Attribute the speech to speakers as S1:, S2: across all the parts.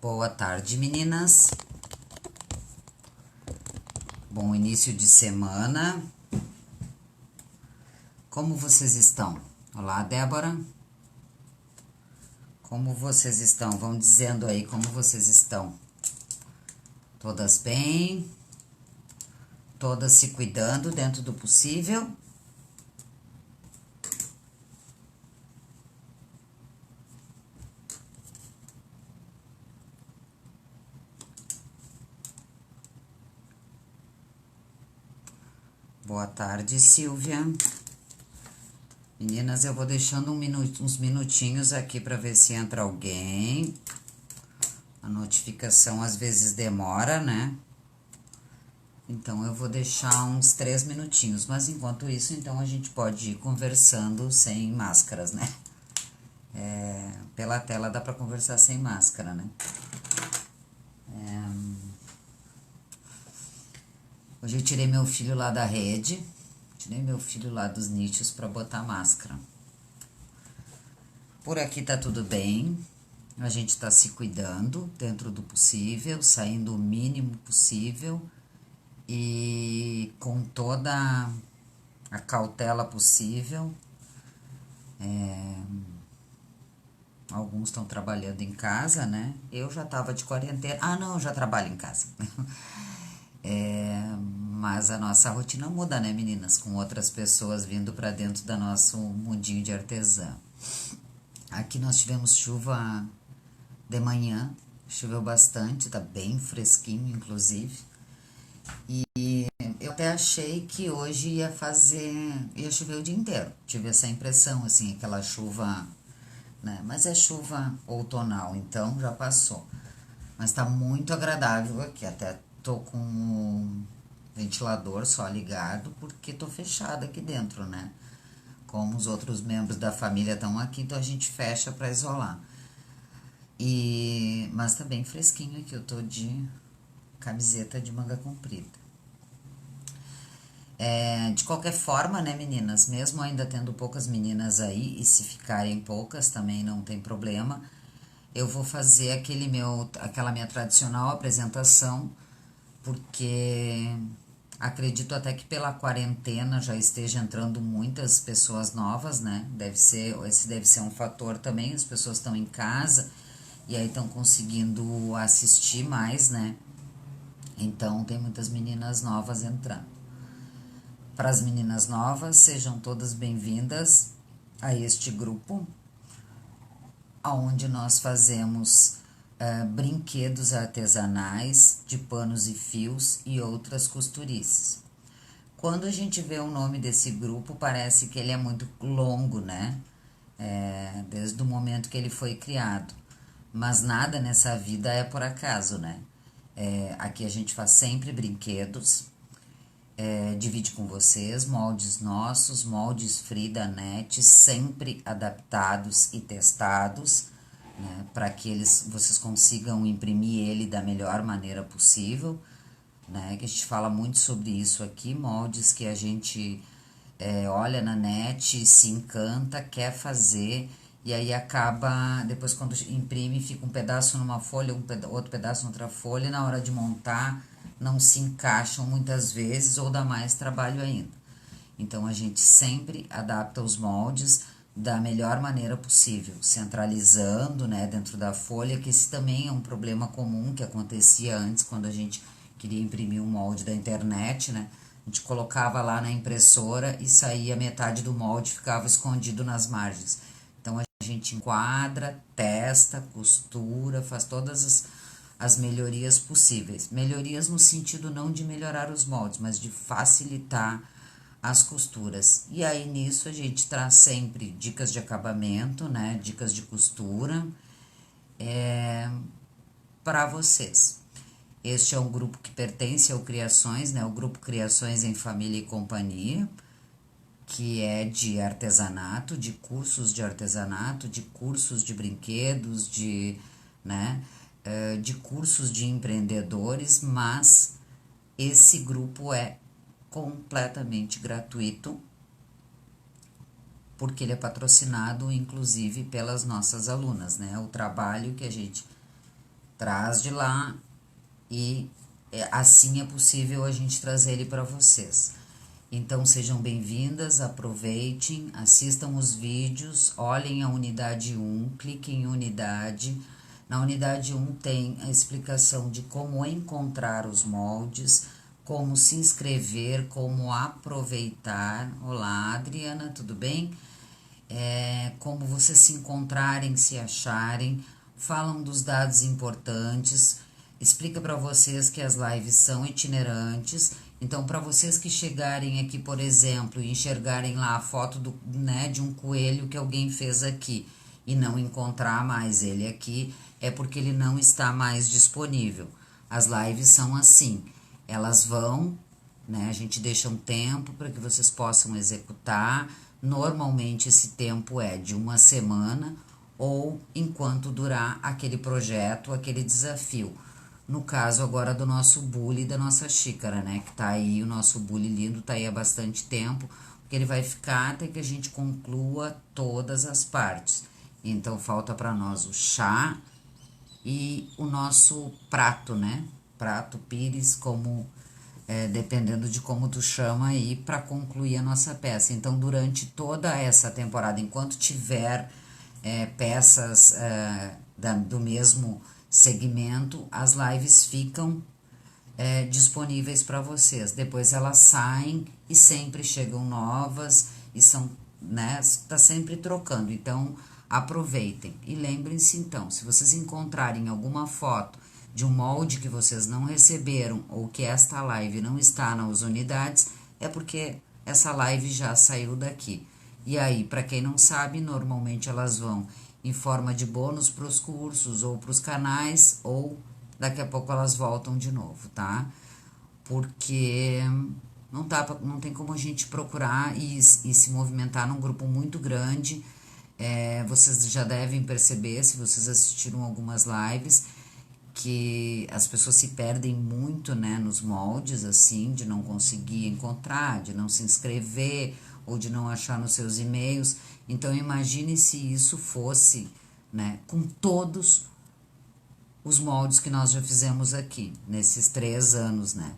S1: Boa tarde, meninas. Bom início de semana. Como vocês estão? Olá, Débora. Como vocês estão? Vão dizendo aí como vocês estão. Todas bem? Todas se cuidando dentro do possível? Boa tarde, Silvia. Meninas, eu vou deixando uns minutinhos aqui para ver se entra alguém. A notificação às vezes demora, né? Então, eu vou deixar uns 3 minutinhos. Mas, enquanto isso, então, a gente pode ir conversando sem máscaras, né? Pela tela dá para conversar sem máscara, né? Hoje eu tirei meu filho lá da rede. Tirei meu filho lá dos nichos para botar máscara. Por aqui tá tudo bem. A gente tá se cuidando dentro do possível, saindo o mínimo possível e com toda a cautela possível. Alguns estão trabalhando em casa, né? Eu já tava de quarentena. Ah, não, eu já trabalho em casa. Mas a nossa rotina muda, né, meninas? Com outras pessoas vindo para dentro do nosso mundinho de artesã. Aqui nós tivemos chuva de manhã, choveu bastante, tá bem fresquinho, inclusive. E eu até achei que hoje ia chover o dia inteiro. Tive essa impressão, assim, aquela chuva, né? Mas é chuva outonal, então já passou. Mas tá muito agradável aqui, até tô com o ventilador só ligado, porque tô fechada aqui dentro, né? Como os outros membros da família estão aqui, então a gente fecha para isolar. Mas tá bem fresquinho aqui, eu tô de camiseta de manga comprida. De qualquer forma, né, meninas, mesmo ainda tendo poucas meninas aí, e se ficarem poucas também não tem problema, eu vou fazer aquela minha tradicional apresentação, porque acredito até que pela quarentena já esteja entrando muitas pessoas novas, né? Esse deve ser um fator também, as pessoas estão em casa e aí estão conseguindo assistir mais, né? Então tem muitas meninas novas entrando. Para as meninas novas, sejam todas bem-vindas a este grupo, onde nós fazemos brinquedos artesanais de panos e fios e outras costurices. Quando a gente vê o nome desse grupo, parece que ele é muito longo, né? Desde o momento que ele foi criado. Mas nada nessa vida é por acaso, né? Aqui a gente faz sempre brinquedos, divide com vocês, moldes nossos, moldes free da net, sempre adaptados e testados, né, para que vocês consigam imprimir ele da melhor maneira possível, né, que a gente fala muito sobre isso aqui, moldes que a gente olha na net, se encanta, quer fazer, e aí acaba, depois quando imprime, fica um pedaço numa folha, outro pedaço em outra folha, e na hora de montar não se encaixam muitas vezes ou dá mais trabalho ainda. Então, a gente sempre adapta os moldes da melhor maneira possível, centralizando, né, dentro da folha, que esse também é um problema comum que acontecia antes, quando a gente queria imprimir um molde da internet, né, a gente colocava lá na impressora e saía metade do molde, ficava escondido nas margens. Então, a gente enquadra, testa, costura, faz todas as melhorias possíveis. Melhorias no sentido não de melhorar os moldes, mas de facilitar as costuras. E aí, nisso, a gente traz sempre dicas de acabamento, né? Dicas de costura para vocês. Este é um grupo que pertence ao Criações, né? O grupo Criações em Família e Companhia, que é de artesanato, de cursos de artesanato, de cursos de brinquedos, né? De cursos de empreendedores, mas esse grupo é completamente gratuito, porque ele é patrocinado, inclusive, pelas nossas alunas, né? O trabalho que a gente traz de lá e assim é possível a gente trazer ele para vocês. Então sejam bem-vindas, aproveitem, assistam os vídeos, olhem a unidade 1, cliquem em unidade. Na unidade 1 tem a explicação de como encontrar os moldes, como se inscrever, como aproveitar. Olá, Adriana, tudo bem? Como vocês se encontrarem, se acharem, falam dos dados importantes, explica para vocês que as lives são itinerantes. Então, para vocês que chegarem aqui, por exemplo, e enxergarem lá a foto de um coelho que alguém fez aqui e não encontrar mais ele aqui, é porque ele não está mais disponível. As lives são assim, elas vão, né? A gente deixa um tempo para que vocês possam executar. Normalmente esse tempo é de 1 semana ou enquanto durar aquele projeto, aquele desafio. No caso agora do nosso bule, da nossa xícara, né? Que tá aí, o nosso bule lindo tá aí há bastante tempo, porque ele vai ficar até que a gente conclua todas as partes. Então falta para nós o chá e o nosso prato, né? Prato, pires, como dependendo de como tu chama aí, para concluir a nossa peça. Então, durante toda essa temporada, enquanto tiver peças do mesmo segmento, as lives ficam disponíveis para vocês. Depois elas saem e sempre chegam novas e são, né, tá sempre trocando. Então, aproveitem. E lembrem-se, então, se vocês encontrarem alguma foto de um molde que vocês não receberam ou que esta live não está nas unidades, é porque essa live já saiu daqui. E aí, para quem não sabe, normalmente elas vão em forma de bônus para os cursos ou para os canais, ou daqui a pouco elas voltam de novo, tá? Porque não tem como a gente procurar e se movimentar num grupo muito grande. Vocês já devem perceber, se vocês assistiram algumas lives, que as pessoas se perdem muito, né, nos moldes, assim, de não conseguir encontrar, de não se inscrever ou de não achar nos seus e-mails. Então, imagine se isso fosse, né, com todos os moldes que nós já fizemos aqui, nesses 3 anos, né.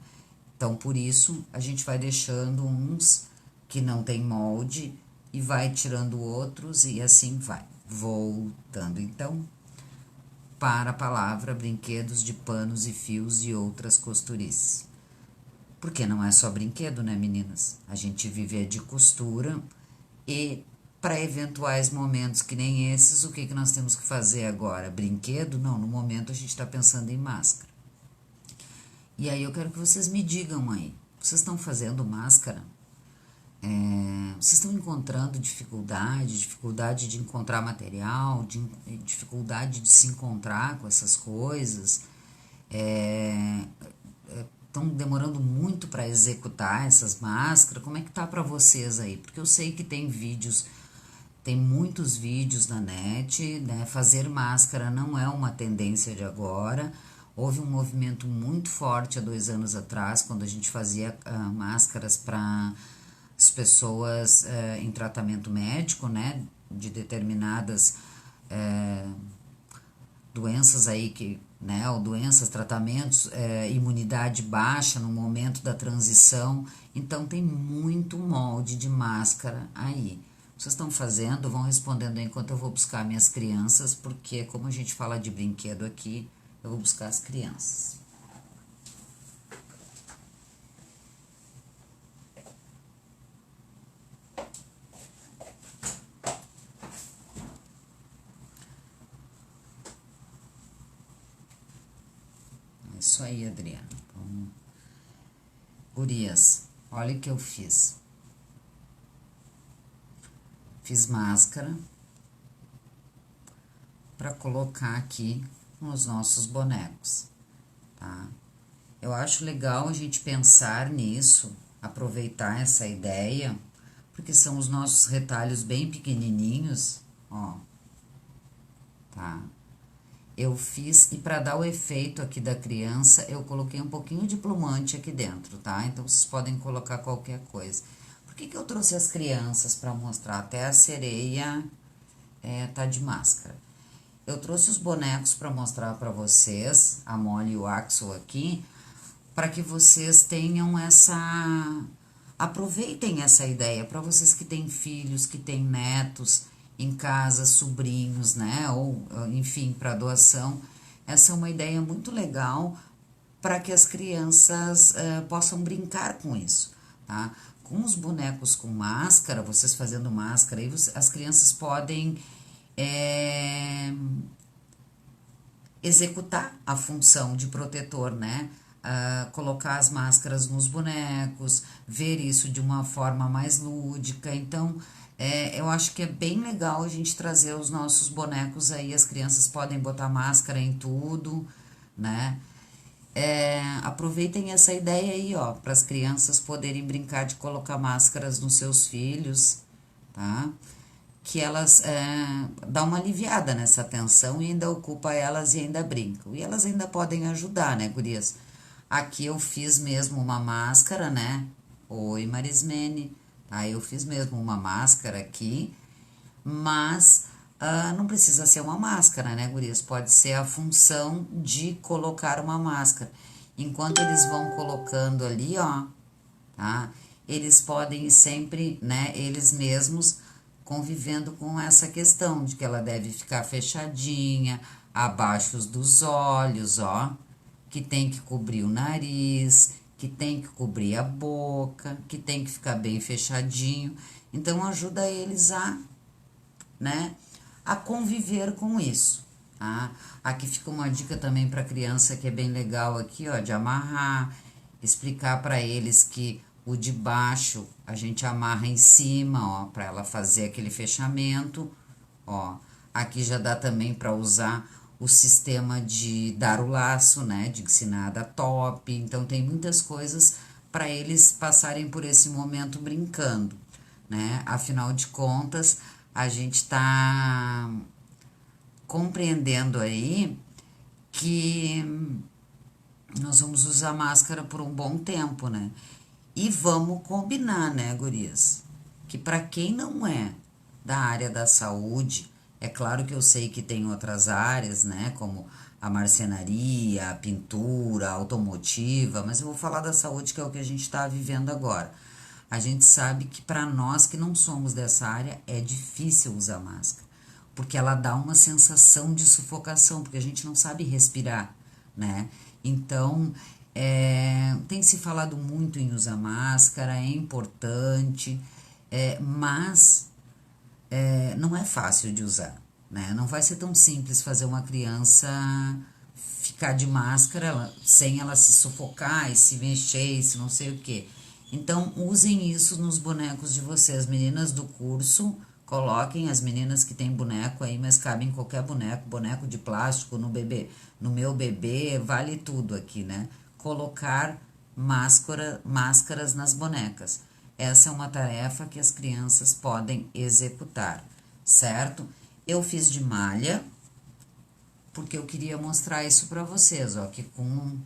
S1: Então, por isso, a gente vai deixando uns que não tem molde e vai tirando outros e assim vai. Voltando, então, para a palavra brinquedos de panos e fios e outras costurices. Porque não é só brinquedo, né, meninas? A gente vive de costura e para eventuais momentos que nem esses, o que nós temos que fazer agora? Brinquedo? Não, no momento a gente está pensando em máscara. E aí eu quero que vocês me digam aí, vocês estão fazendo máscara? Vocês estão encontrando dificuldade de encontrar material, dificuldade de se encontrar com essas coisas, estão demorando muito para executar essas máscaras. Como é que tá para vocês aí? Porque eu sei que tem vídeos, tem muitos vídeos na net, né? Fazer máscara não é uma tendência de agora. Houve um movimento muito forte há 2 anos atrás, quando a gente fazia máscaras para as pessoas em tratamento médico, né, de determinadas doenças aí que, né, ou doenças, tratamentos, imunidade baixa no momento da transição. Então tem muito molde de máscara aí. Vocês estão fazendo? Vão respondendo aí enquanto eu vou buscar minhas crianças, porque como a gente fala de brinquedo aqui, eu vou buscar as crianças. Isso aí, Adriana. Então, gurias, olha o que eu fiz. Fiz máscara para colocar aqui nos nossos bonecos, tá? Eu acho legal a gente pensar nisso, aproveitar essa ideia, porque são os nossos retalhos bem pequenininhos, ó, tá? Eu fiz, e para dar o efeito aqui da criança, eu coloquei um pouquinho de plumante aqui dentro, tá? Então, vocês podem colocar qualquer coisa. Por que eu trouxe as crianças para mostrar? Até a sereia tá de máscara. Eu trouxe os bonecos para mostrar para vocês, a Molly e o Axel aqui, para que vocês tenham aproveitem essa ideia, para vocês que têm filhos, que têm netos em casa, sobrinhos, né? Ou, enfim, para doação. Essa é uma ideia muito legal para que as crianças possam brincar com isso, tá? Com os bonecos com máscara, vocês fazendo máscara, aí as crianças podem executar a função de protetor, né? Colocar as máscaras nos bonecos, ver isso de uma forma mais lúdica. Então, eu acho que é bem legal a gente trazer os nossos bonecos aí. As crianças podem botar máscara em tudo, né? Aproveitem essa ideia aí, ó, para as crianças poderem brincar de colocar máscaras nos seus filhos, tá? Que elas dão uma aliviada nessa tensão e ainda ocupa elas e ainda brincam. E elas ainda podem ajudar, né, gurias? Aqui eu fiz mesmo uma máscara, né? Oi, Marismene. Tá, eu fiz mesmo uma máscara aqui, mas não precisa ser uma máscara, né, gurias? Pode ser a função de colocar uma máscara. Enquanto eles vão colocando ali, ó, tá? Eles podem sempre, né, eles mesmos convivendo com essa questão de que ela deve ficar fechadinha, abaixo dos olhos, ó, que tem que cobrir o nariz, que tem que cobrir a boca, que tem que ficar bem fechadinho. Então ajuda eles né, a conviver com isso, tá? Aqui fica uma dica também para criança que é bem legal aqui, ó, de amarrar, explicar para eles que o de baixo a gente amarra em cima, ó, para ela fazer aquele fechamento, ó. Aqui já dá também para usar o sistema de dar o laço, né, de ensinar a dar top. Então tem muitas coisas para eles passarem por esse momento brincando, né? Afinal de contas, a gente está compreendendo aí que nós vamos usar máscara por um bom tempo, né? E vamos combinar, né, gurias? Que para quem não é da área da saúde, é claro que eu sei que tem outras áreas, né, como a marcenaria, a pintura, a automotiva, mas eu vou falar da saúde, que é o que a gente está vivendo agora. A gente sabe que para nós que não somos dessa área é difícil usar máscara, porque ela dá uma sensação de sufocação, porque a gente não sabe respirar, né? Então, tem se falado muito em usar máscara, é importante, mas não é fácil de usar, né? Não vai ser tão simples fazer uma criança ficar de máscara sem ela se sufocar e se mexer e se não sei o quê. Então, usem isso nos bonecos de vocês, meninas do curso. Coloquem as meninas que têm boneco aí, mas cabem qualquer boneco, boneco de plástico no bebê, no meu bebê, vale tudo aqui, né? Colocar máscaras nas bonecas. Essa é uma tarefa que as crianças podem executar, certo? Eu fiz de malha, porque eu queria mostrar isso para vocês, ó, que com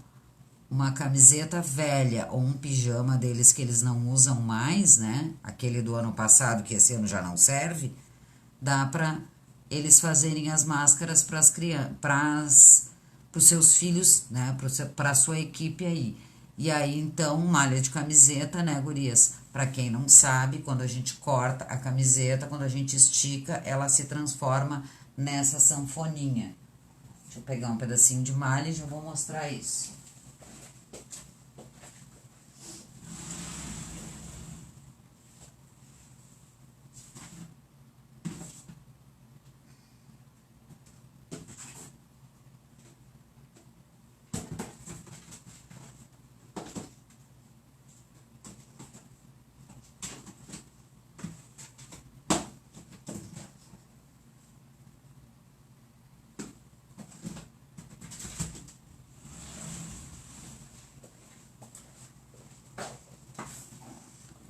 S1: uma camiseta velha ou um pijama deles que eles não usam mais, né? Aquele do ano passado, que esse ano já não serve, dá para eles fazerem as máscaras para os seus filhos, né? Para a sua equipe aí. E aí, então, malha de camiseta, né, gurias? Para quem não sabe, quando a gente corta a camiseta, quando a gente estica, ela se transforma nessa sanfoninha. Deixa eu pegar um pedacinho de malha e já vou mostrar isso.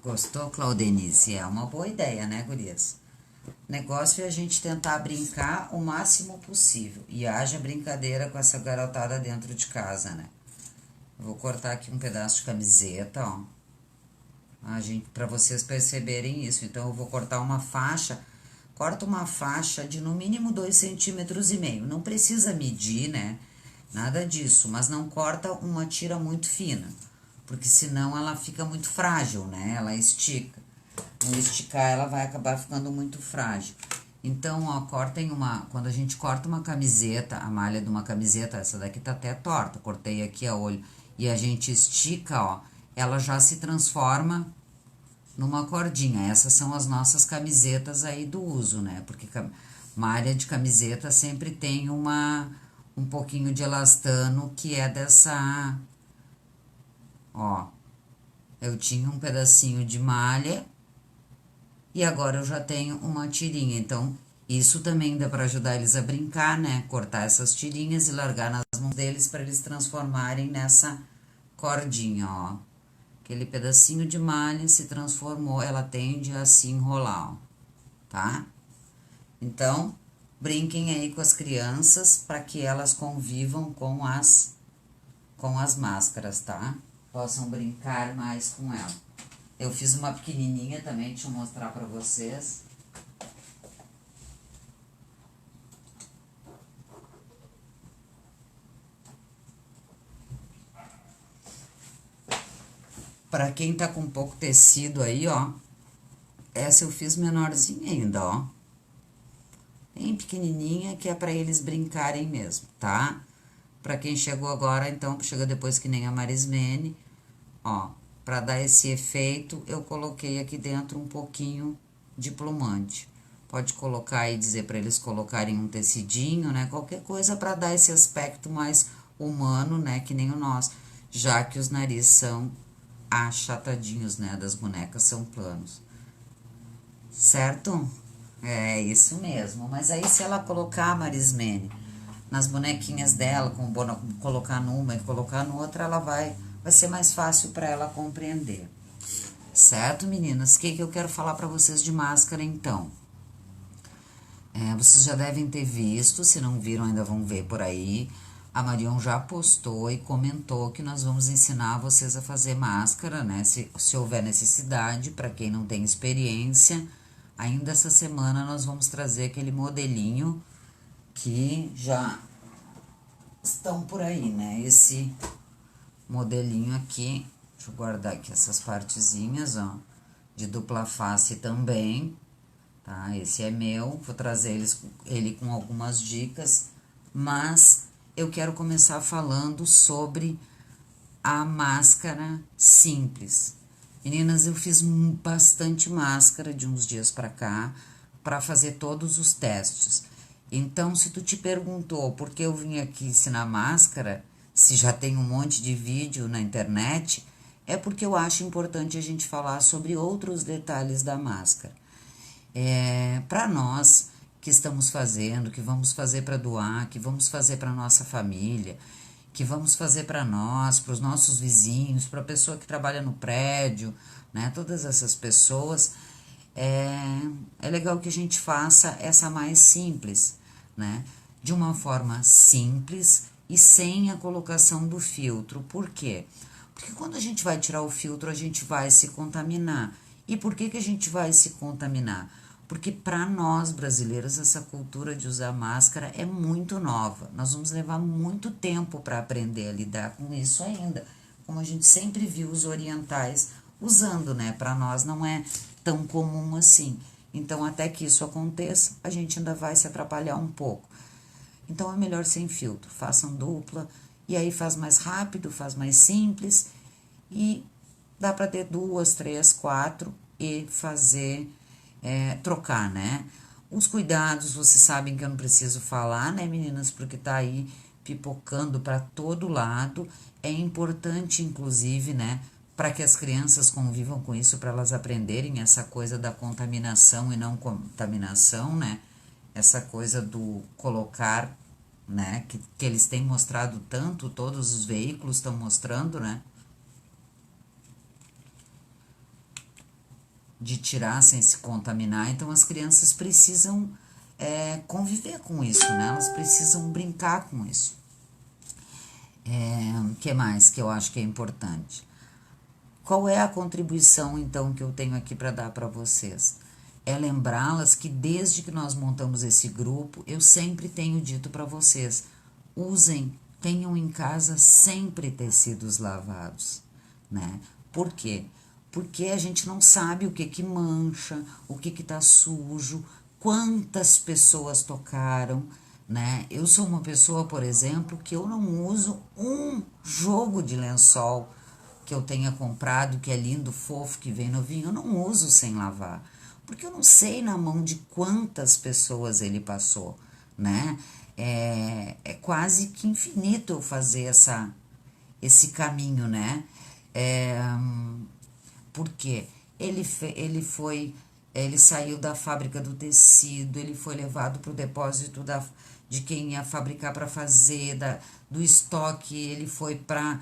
S1: Gostou, Claudenice? É uma boa ideia, né, gurias? O negócio é a gente tentar brincar o máximo possível. E haja brincadeira com essa garotada dentro de casa, né? Eu vou cortar aqui um pedaço de camiseta, ó. Pra vocês perceberem isso. Então, eu vou cortar uma faixa corta uma faixa de no mínimo 2,5 cm. Não precisa medir, né? Nada disso, mas não corta uma tira muito fina, porque senão ela fica muito frágil, né? Ela estica. No esticar, ela vai acabar ficando muito frágil. Então, ó, cortem uma... Quando a gente corta uma camiseta, a malha de uma camiseta, essa daqui tá até torta, cortei aqui a olho, e a gente estica, ó, ela já se transforma numa cordinha. Essas são as nossas camisetas aí do uso, né? Porque malha de camiseta sempre tem um pouquinho de elastano, que é dessa... Ó, eu tinha um pedacinho de malha e agora eu já tenho uma tirinha. Então, isso também dá para ajudar eles a brincar, né? Cortar essas tirinhas e largar nas mãos deles para eles transformarem nessa cordinha, ó. Aquele pedacinho de malha se transformou, ela tende a se enrolar, ó, tá? Então, brinquem aí com as crianças para que elas convivam com as máscaras, tá? Possam brincar mais com ela. Eu fiz uma pequenininha também, deixa eu mostrar pra vocês. Pra quem tá com pouco tecido aí, ó, essa eu fiz menorzinha ainda, ó. Bem pequenininha, que é pra eles brincarem mesmo, tá? Pra quem chegou agora, então, chega depois que nem a Marismene, ó. Pra dar esse efeito, eu coloquei aqui dentro um pouquinho de plumante. Pode colocar e dizer pra eles colocarem um tecidinho, né? Qualquer coisa pra dar esse aspecto mais humano, né? Que nem o nosso, já que os narizes são achatadinhos, né? Das bonecas são planos. Certo? É isso mesmo. Mas aí, se ela colocar a Marismene nas bonequinhas dela, colocar numa e colocar no outra, ela vai ser mais fácil para ela compreender. Certo, meninas? O que eu quero falar para vocês de máscara, então? Vocês já devem ter visto, se não viram, ainda vão ver por aí. A Marion já postou e comentou que nós vamos ensinar vocês a fazer máscara, né? Se houver necessidade, para quem não tem experiência. Ainda essa semana nós vamos trazer aquele modelinho que já estão por aí, né? Esse modelinho aqui, deixa eu guardar aqui essas partezinhas, ó, de dupla face também, tá? Esse é meu, vou trazer ele com algumas dicas, mas eu quero começar falando sobre a máscara simples. Meninas, eu fiz bastante máscara de uns dias pra cá, pra fazer todos os testes. Então, se tu te perguntou por que eu vim aqui ensinar máscara, se já tem um monte de vídeo na internet, é porque eu acho importante a gente falar sobre outros detalhes da máscara. Para nós que estamos fazendo, que vamos fazer para doar, que vamos fazer para nossa família, que vamos fazer para nós, para os nossos vizinhos, para a pessoa que trabalha no prédio, né? Todas essas pessoas, é legal que a gente faça essa mais simples, né? De uma forma simples e sem a colocação do filtro. Por quê? Porque quando a gente vai tirar o filtro, a gente vai se contaminar. E por que a gente vai se contaminar? Porque para nós brasileiros essa cultura de usar máscara é muito nova. Nós vamos levar muito tempo para aprender a lidar com isso ainda. Como a gente sempre viu os orientais usando, né? Para nós não é tão comum assim. Então, até que isso aconteça, a gente ainda vai se atrapalhar um pouco. Então, é melhor sem filtro. Façam dupla, e aí faz mais rápido, faz mais simples, e dá para ter 2, 3, 4 e fazer, trocar, né? Os cuidados, vocês sabem que eu não preciso falar, né, meninas? Porque tá aí pipocando para todo lado. É importante, inclusive, né, para que as crianças convivam com isso, para elas aprenderem essa coisa da contaminação e não contaminação, né? Essa coisa do colocar, né, que eles têm mostrado tanto, todos os veículos estão mostrando, né? De tirar sem se contaminar. Então, as crianças precisam conviver com isso, né? Elas precisam brincar com isso. Que mais que eu acho que é importante? Qual é a contribuição, então, que eu tenho aqui para dar para vocês? é lembrá-las que desde que nós montamos esse grupo, eu sempre tenho dito para vocês, usem, tenham em casa sempre tecidos lavados, né? Por quê? Porque a gente não sabe o que que mancha, o que que tá sujo, quantas pessoas tocaram, né? Eu sou uma pessoa, por exemplo, que eu não uso um jogo de lençol que eu tenha comprado, que é lindo, fofo, que vem novinho, eu não uso sem lavar, porque eu não sei na mão de quantas pessoas ele passou, né? É quase que infinito eu fazer esse caminho, né? É, porque ele saiu da fábrica do tecido, ele foi levado para o depósito de quem ia fabricar para fazer, do estoque, ele foi para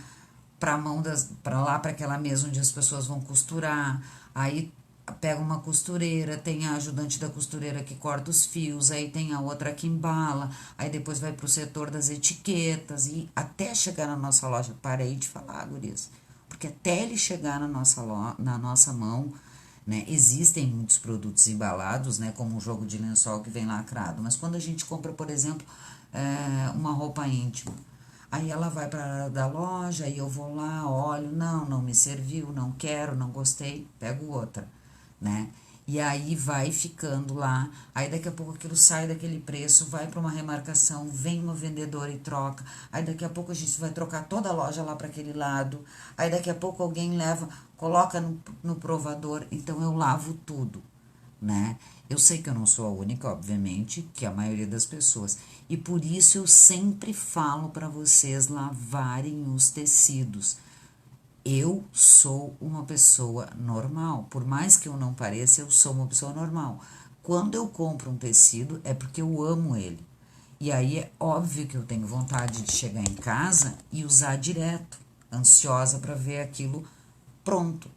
S1: a mão para lá, para aquela mesa onde as pessoas vão costurar, aí pega uma costureira, tem a ajudante da costureira que corta os fios, aí tem a outra que embala, aí depois vai para o setor das etiquetas e até chegar na nossa loja. Parei de falar, gurias, porque até ele chegar na nossa mão, né, existem muitos produtos embalados, né, como um jogo de lençol que vem lacrado, mas quando a gente compra, por exemplo, uma roupa íntima, aí ela vai para da loja, aí eu vou lá, olho, não me serviu, não quero, não gostei, pego outra, né? E aí vai ficando lá, aí daqui a pouco aquilo sai daquele preço, vai para uma remarcação, vem uma vendedora e troca, aí daqui a pouco a gente vai trocar toda a loja lá para aquele lado, aí daqui a pouco alguém leva, coloca no provador, então eu lavo tudo, né? Eu sei que eu não sou a única, obviamente, que a maioria das pessoas. E por isso eu sempre falo para vocês lavarem os tecidos. Eu sou uma pessoa normal. Por mais que eu não pareça, eu sou uma pessoa normal. Quando eu compro um tecido, é porque eu amo ele. E aí é óbvio que eu tenho vontade de chegar em casa e usar direto, ansiosa para ver aquilo pronto.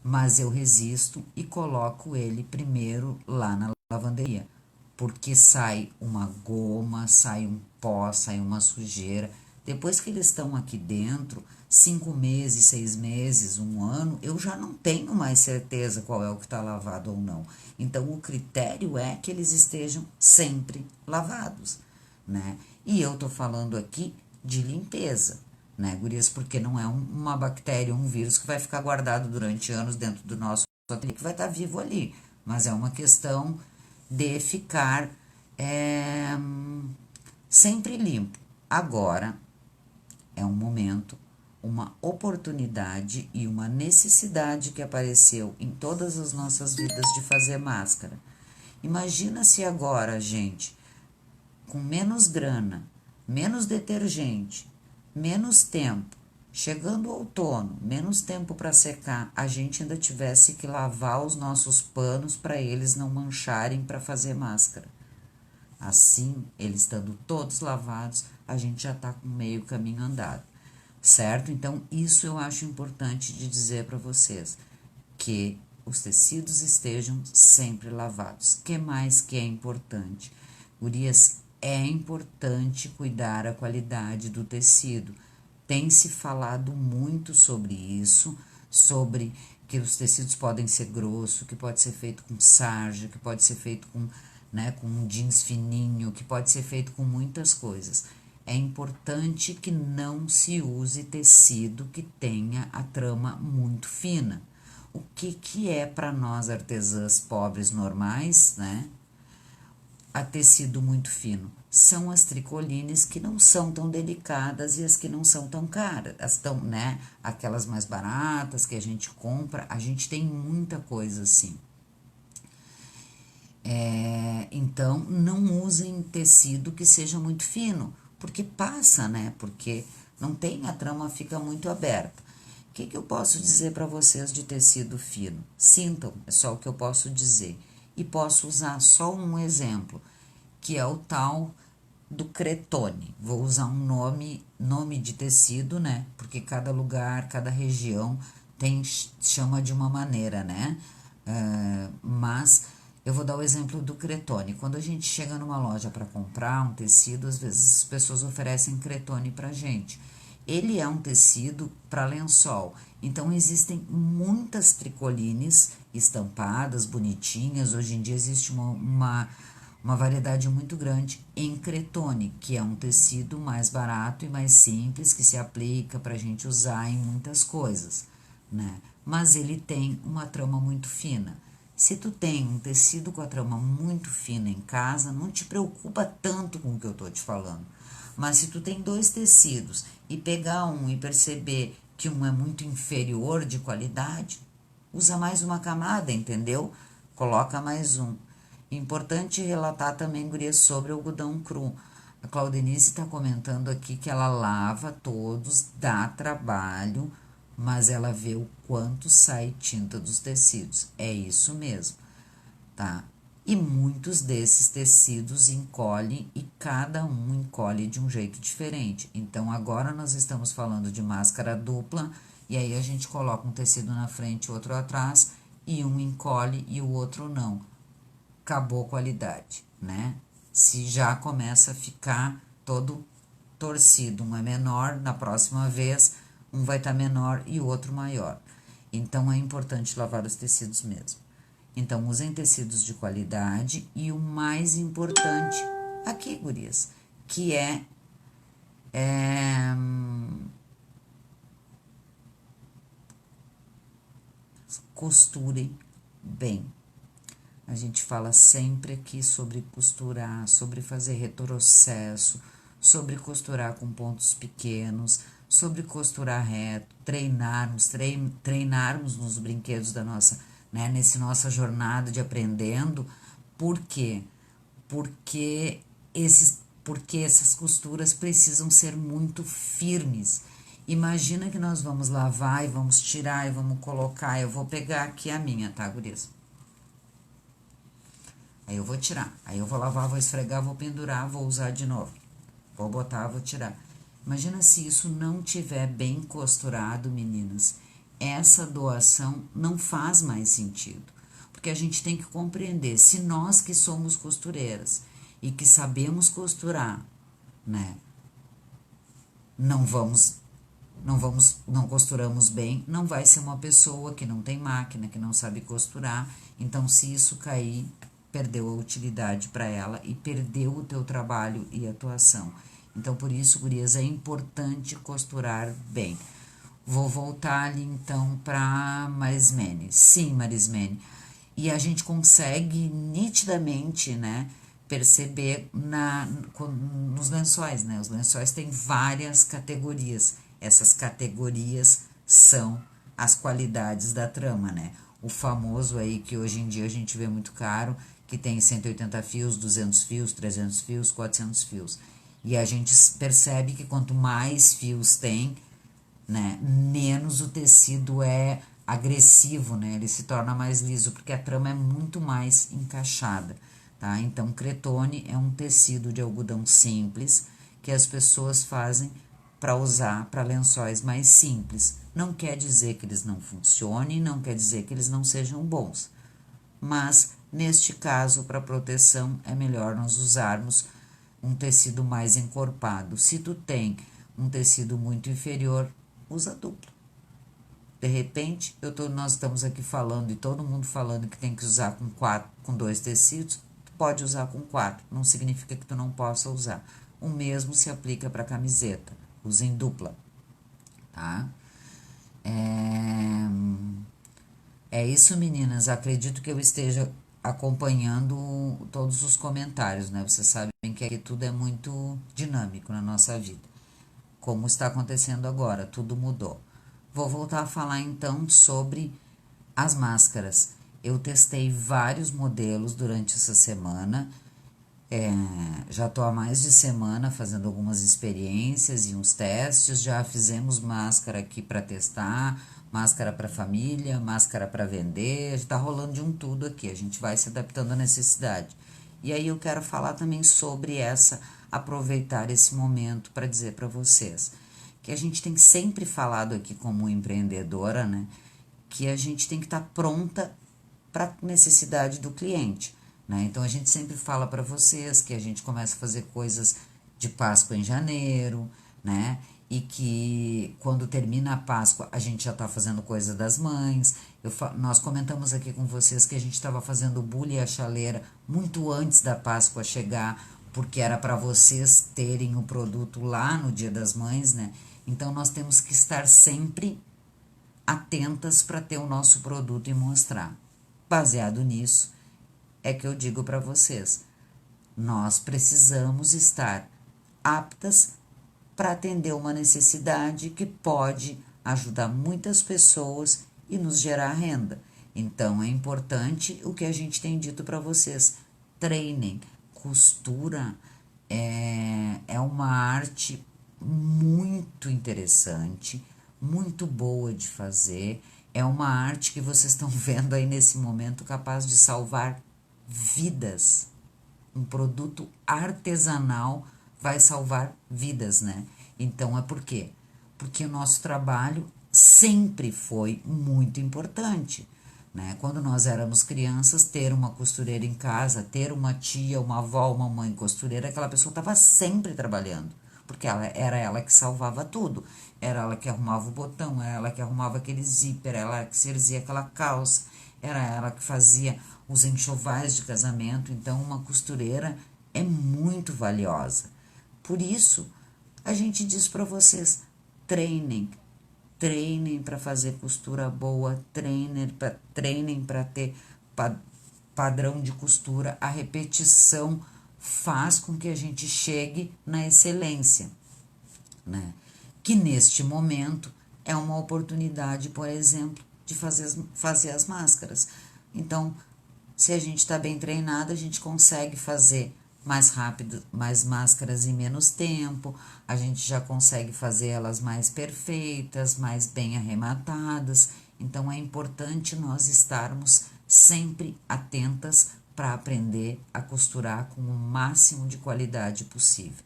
S1: Mas eu resisto e coloco ele primeiro lá na lavanderia, porque sai uma goma, sai um pó, sai uma sujeira. Depois que eles estão aqui dentro, 5 meses, 6 meses, um ano, eu já não tenho mais certeza qual é o que está lavado ou não. Então, o critério é que eles estejam sempre lavados, né? E eu tô falando aqui de limpeza, né, gurias? Porque não é uma bactéria, um vírus que vai ficar guardado durante anos dentro do nosso ateliê, que vai estar vivo ali. Mas é uma questão de ficar sempre limpo. Agora é um momento, uma oportunidade e uma necessidade que apareceu em todas as nossas vidas de fazer máscara. Imagina se agora, gente, com menos grana, menos detergente, menos tempo, chegando o outono, menos tempo para secar, a gente ainda tivesse que lavar os nossos panos para eles não mancharem para fazer máscara. Assim, eles estando todos lavados, a gente já está com meio caminho andado, certo? Então, isso eu acho importante de dizer para vocês, que os tecidos estejam sempre lavados. Que mais que é importante? Gurias, é importante cuidar a qualidade do tecido. Tem se falado muito sobre isso, sobre que os tecidos podem ser grossos, que pode ser feito com sarja, que pode ser feito com, né, com um jeans fininho, que pode ser feito com muitas coisas. É importante que não se use tecido que tenha a trama muito fina. O que é para nós artesãs pobres normais, né? A tecido muito fino. São as tricolines que não são tão delicadas e as que não são tão caras. As tão, né? Aquelas mais baratas que a gente compra, a gente tem muita coisa assim. Então, não usem tecido que seja muito fino, porque passa, né? Porque não tem, a trama fica muito aberta. O que eu posso dizer para vocês de tecido fino? Sintam, é só o que eu posso dizer. E posso usar só um exemplo, que é o tal do cretone. Vou usar um nome de tecido, né? Porque cada lugar, cada região chama de uma maneira, né? Mas eu vou dar o exemplo do cretone. Quando a gente chega numa loja para comprar um tecido, às vezes as pessoas oferecem cretone pra gente. Ele é um tecido para lençol. Então, existem muitas tricolines estampadas, bonitinhas. Hoje em dia existe uma variedade muito grande em cretone, que é um tecido mais barato e mais simples, que se aplica para a gente usar em muitas coisas, né? Mas ele tem uma trama muito fina. Se tu tem um tecido com a trama muito fina em casa, não te preocupa tanto com o que eu tô te falando. Mas se tu tem dois tecidos e pegar um e perceber que um é muito inferior de qualidade, usa mais uma camada, entendeu? Coloca mais um. Importante relatar também, gurias, sobre o algodão cru. A Claudenice está comentando aqui que ela lava todos, dá trabalho, mas ela vê o quanto sai tinta dos tecidos. É isso mesmo, tá? E muitos desses tecidos encolhem e cada um encolhe de um jeito diferente. Então, agora nós estamos falando de máscara dupla, e aí a gente coloca um tecido na frente e outro atrás, e um encolhe e o outro não. Acabou a qualidade, né? Se já começa a ficar todo torcido, um é menor, na próxima vez um vai estar menor e o outro maior. Então, é importante lavar os tecidos mesmo. Então, usem tecidos de qualidade e o mais importante aqui, gurias, que costurem bem. A gente fala sempre aqui sobre costurar, sobre fazer retrocesso, sobre costurar com pontos pequenos, sobre costurar reto, treinarmos nos brinquedos da nossa, né, nessa nossa jornada de aprendendo. Por quê? Porque essas costuras precisam ser muito firmes. Imagina que nós vamos lavar e vamos tirar e vamos colocar. Eu vou pegar aqui a minha, tá, gurias? Aí eu vou tirar, aí eu vou lavar, vou esfregar, vou pendurar, vou usar de novo. Vou botar, vou tirar. Imagina se isso não tiver bem costurado, meninas. Essa doação não faz mais sentido. Porque a gente tem que compreender, se nós que somos costureiras e que sabemos costurar, né, não costuramos bem, não vai ser uma pessoa que não tem máquina, que não sabe costurar. Então, se isso cair, perdeu a utilidade para ela e perdeu o teu trabalho e atuação. Então, por isso, gurias, é importante costurar bem. Vou voltar ali, então, para Marismene. Sim, Marismene. E a gente consegue nitidamente, né, perceber nos lençóis, né? Os lençóis têm várias categorias. Essas categorias são as qualidades da trama, né? O famoso aí que hoje em dia a gente vê muito caro, que tem 180 fios, 200 fios, 300 fios, 400 fios. E a gente percebe que quanto mais fios tem, né, menos o tecido é agressivo, né? Ele se torna mais liso, porque a trama é muito mais encaixada, tá? Então, cretone é um tecido de algodão simples que as pessoas fazem para usar para lençóis mais simples. Não quer dizer que eles não funcionem, não quer dizer que eles não sejam bons. Mas, neste caso, para proteção, é melhor nós usarmos um tecido mais encorpado. Se tu tem um tecido muito inferior, usa duplo. De repente, nós estamos aqui falando e todo mundo falando que tem que usar com dois tecidos, tu pode usar com quatro, não significa que tu não possa usar. O mesmo se aplica para camiseta, usa em dupla, tá? É isso, meninas. Acredito que eu esteja acompanhando todos os comentários, né? Vocês sabem que aqui tudo é muito dinâmico na nossa vida. Como está acontecendo agora, tudo mudou. Vou voltar a falar então sobre as máscaras. Eu testei vários modelos durante essa semana. Já estou há mais de semana fazendo algumas experiências e uns testes. Já fizemos máscara aqui para testar, máscara para família, máscara para vender. Está rolando de um tudo aqui. A gente vai se adaptando à necessidade. E aí eu quero falar também sobre aproveitar esse momento para dizer para vocês que a gente tem sempre falado aqui como empreendedora, né? Que a gente tem que estar pronta para a necessidade do cliente, né? Então, a gente sempre fala para vocês que a gente começa a fazer coisas de Páscoa em janeiro, né? e que quando termina a Páscoa a gente já está fazendo coisa das mães. Nós comentamos aqui com vocês que a gente estava fazendo o bule e a chaleira muito antes da Páscoa chegar, porque era para vocês terem o produto lá no Dia das Mães, né? Então nós temos que estar sempre atentas para ter o nosso produto e mostrar. Baseado nisso, é que eu digo para vocês, nós precisamos estar aptas para atender uma necessidade que pode ajudar muitas pessoas e nos gerar renda. Então é importante o que a gente tem dito para vocês. Treinem. Costura é uma arte muito interessante, muito boa de fazer. É uma arte que vocês estão vendo aí nesse momento capaz de salvar vidas. Um produto artesanal vai salvar vidas, né? Então é por quê? Porque o nosso trabalho sempre foi muito importante, né? Quando nós éramos crianças, ter uma costureira em casa, ter uma tia, uma avó, uma mãe costureira, aquela pessoa estava sempre trabalhando, porque era ela que salvava tudo. Era ela que arrumava o botão, era ela que arrumava aquele zíper, era ela que cerzia aquela calça, era ela que fazia os enxovais de casamento. Então, uma costureira é muito valiosa. Por isso, a gente diz para vocês, treinem para fazer costura boa, treinem para ter padrão de costura. A repetição faz com que a gente chegue na excelência, né? Que neste momento é uma oportunidade, por exemplo, de fazer as máscaras. Então, se a gente está bem treinado, a gente consegue fazer mais rápido, mais máscaras em menos tempo, a gente já consegue fazer elas mais perfeitas, mais bem arrematadas. Então é importante nós estarmos sempre atentas para aprender a costurar com o máximo de qualidade possível.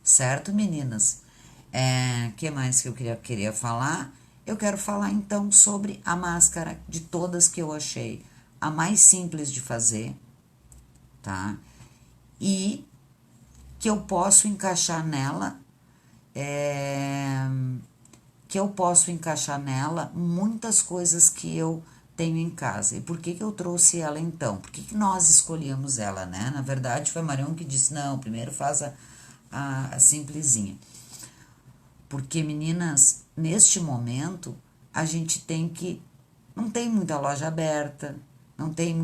S1: Certo, meninas? Que mais que eu queria falar? Eu quero falar então sobre a máscara de todas que eu achei a mais simples de fazer, tá? E que eu posso encaixar nela, muitas coisas que eu tenho em casa. E por que eu trouxe ela então? Por que nós escolhemos ela, né? Na verdade, foi a Marion que disse, não, primeiro faz a simplesinha. Porque, meninas, neste momento, a gente não tem muita loja aberta, não tem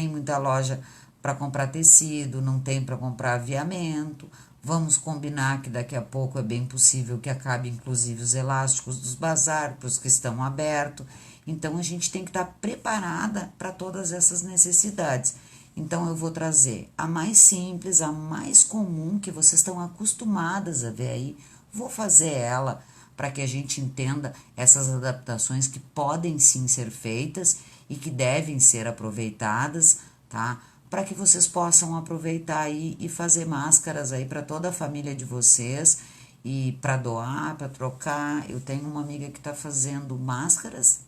S1: muita loja para comprar tecido, não tem para comprar aviamento. Vamos combinar que daqui a pouco é bem possível que acabe inclusive os elásticos dos bazar para os que estão abertos. Então a gente tem que estar preparada para todas essas necessidades. Então eu vou trazer a mais simples, a mais comum que vocês estão acostumadas a ver aí. Vou fazer ela para que a gente entenda essas adaptações que podem sim ser feitas e que devem ser aproveitadas, tá? Para que vocês possam aproveitar aí e fazer máscaras aí para toda a família de vocês e para doar, para trocar. Eu tenho uma amiga que está fazendo máscaras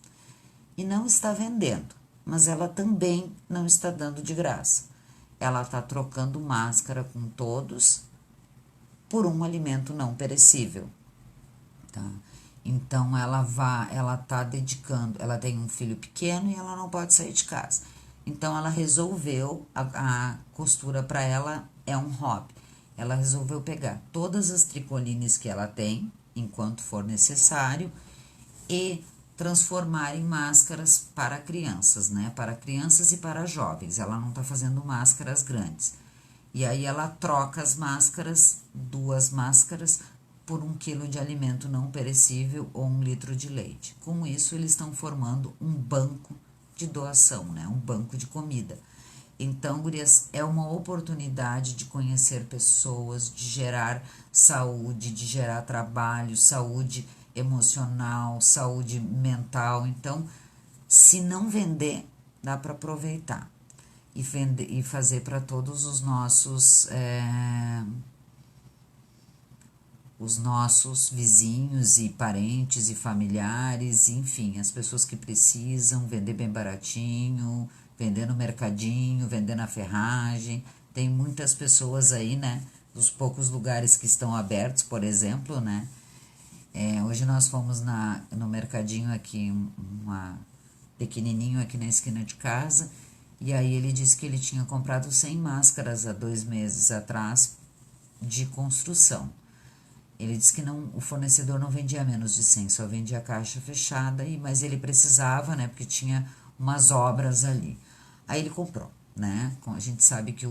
S1: e não está vendendo, mas ela também não está dando de graça. Ela está trocando máscara com todos por um alimento não perecível, tá? Então ela tá dedicando, ela tem um filho pequeno e ela não pode sair de casa. Então ela resolveu, a costura para ela é um hobby. Ela resolveu pegar todas as tricolines que ela tem, enquanto for necessário, e transformar em máscaras para crianças, né? Para crianças e para jovens. Ela não tá fazendo máscaras grandes. E aí ela troca as máscaras, 2 máscaras, por 1 quilo de alimento não perecível ou 1 litro de leite. Com isso, eles estão formando um banco de doação, né? Um banco de comida. Então, gurias, é uma oportunidade de conhecer pessoas, de gerar saúde, de gerar trabalho, saúde emocional, saúde mental. Então, se não vender, dá para aproveitar e vender e fazer para todos os nossos vizinhos e parentes e familiares, enfim, as pessoas que precisam vender bem baratinho, vender no mercadinho, vender na ferragem. Tem muitas pessoas aí, né, dos poucos lugares que estão abertos, por exemplo, né, Hoje nós fomos no mercadinho aqui, pequenininho aqui na esquina de casa, e aí ele disse que ele tinha comprado 100 máscaras há 2 meses atrás de construção. Ele disse que não, o fornecedor não vendia menos de 100, só vendia caixa fechada, mas ele precisava, né, porque tinha umas obras ali. Aí ele comprou, né? A gente sabe que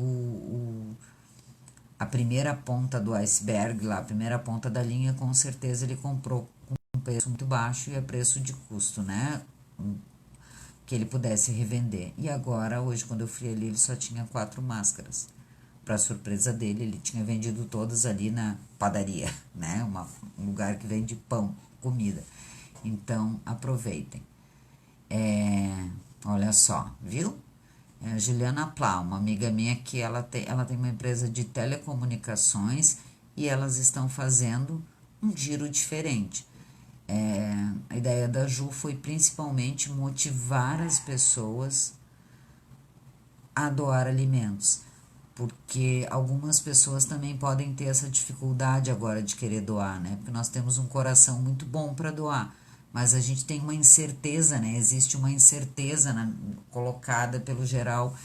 S1: a primeira ponta do iceberg, lá, a primeira ponta da linha, com certeza ele comprou com um preço muito baixo e a preço de custo, né? Que ele pudesse revender. E agora, hoje, quando eu fui ali, ele só tinha 4 máscaras. Para surpresa dele, ele tinha vendido todas ali na padaria, né? Um lugar que vende pão, comida. Então, aproveitem. Olha só, viu? A Juliana Plá, uma amiga minha que ela tem uma empresa de telecomunicações e elas estão fazendo um giro diferente. A ideia da Ju foi principalmente motivar as pessoas a doar alimentos, porque algumas pessoas também podem ter essa dificuldade agora de querer doar, né? Porque nós temos um coração muito bom para doar, mas a gente tem uma incerteza, né? Existe uma incerteza colocada pelo geral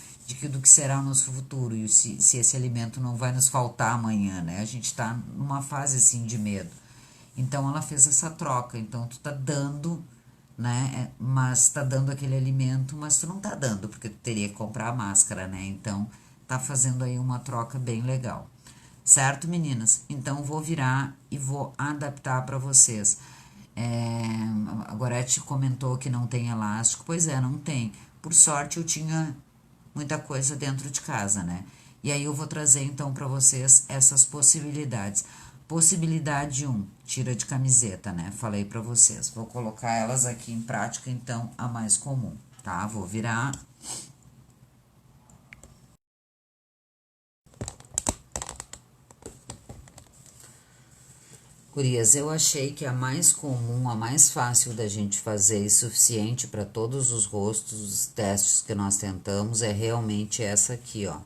S1: do que será o nosso futuro e se esse alimento não vai nos faltar amanhã, né? A gente está numa fase assim de medo. Então ela fez essa troca. Então tu tá dando, né? Mas tá dando aquele alimento, mas tu não tá dando, porque tu teria que comprar a máscara, né? Então tá fazendo aí uma troca bem legal. Certo, meninas? Então vou virar e vou adaptar para vocês. A Gorete comentou que não tem elástico. Pois é, não tem. Por sorte eu tinha muita coisa dentro de casa, né? E aí eu vou trazer então para vocês essas possibilidades. Possibilidade 1, tira de camiseta, né? Falei para vocês. Vou colocar elas aqui em prática, então, a mais comum, tá? Vou virar. Gurias, eu achei que a mais comum, a mais fácil da gente fazer e suficiente para todos os rostos, os testes que nós tentamos, é realmente essa aqui, ó,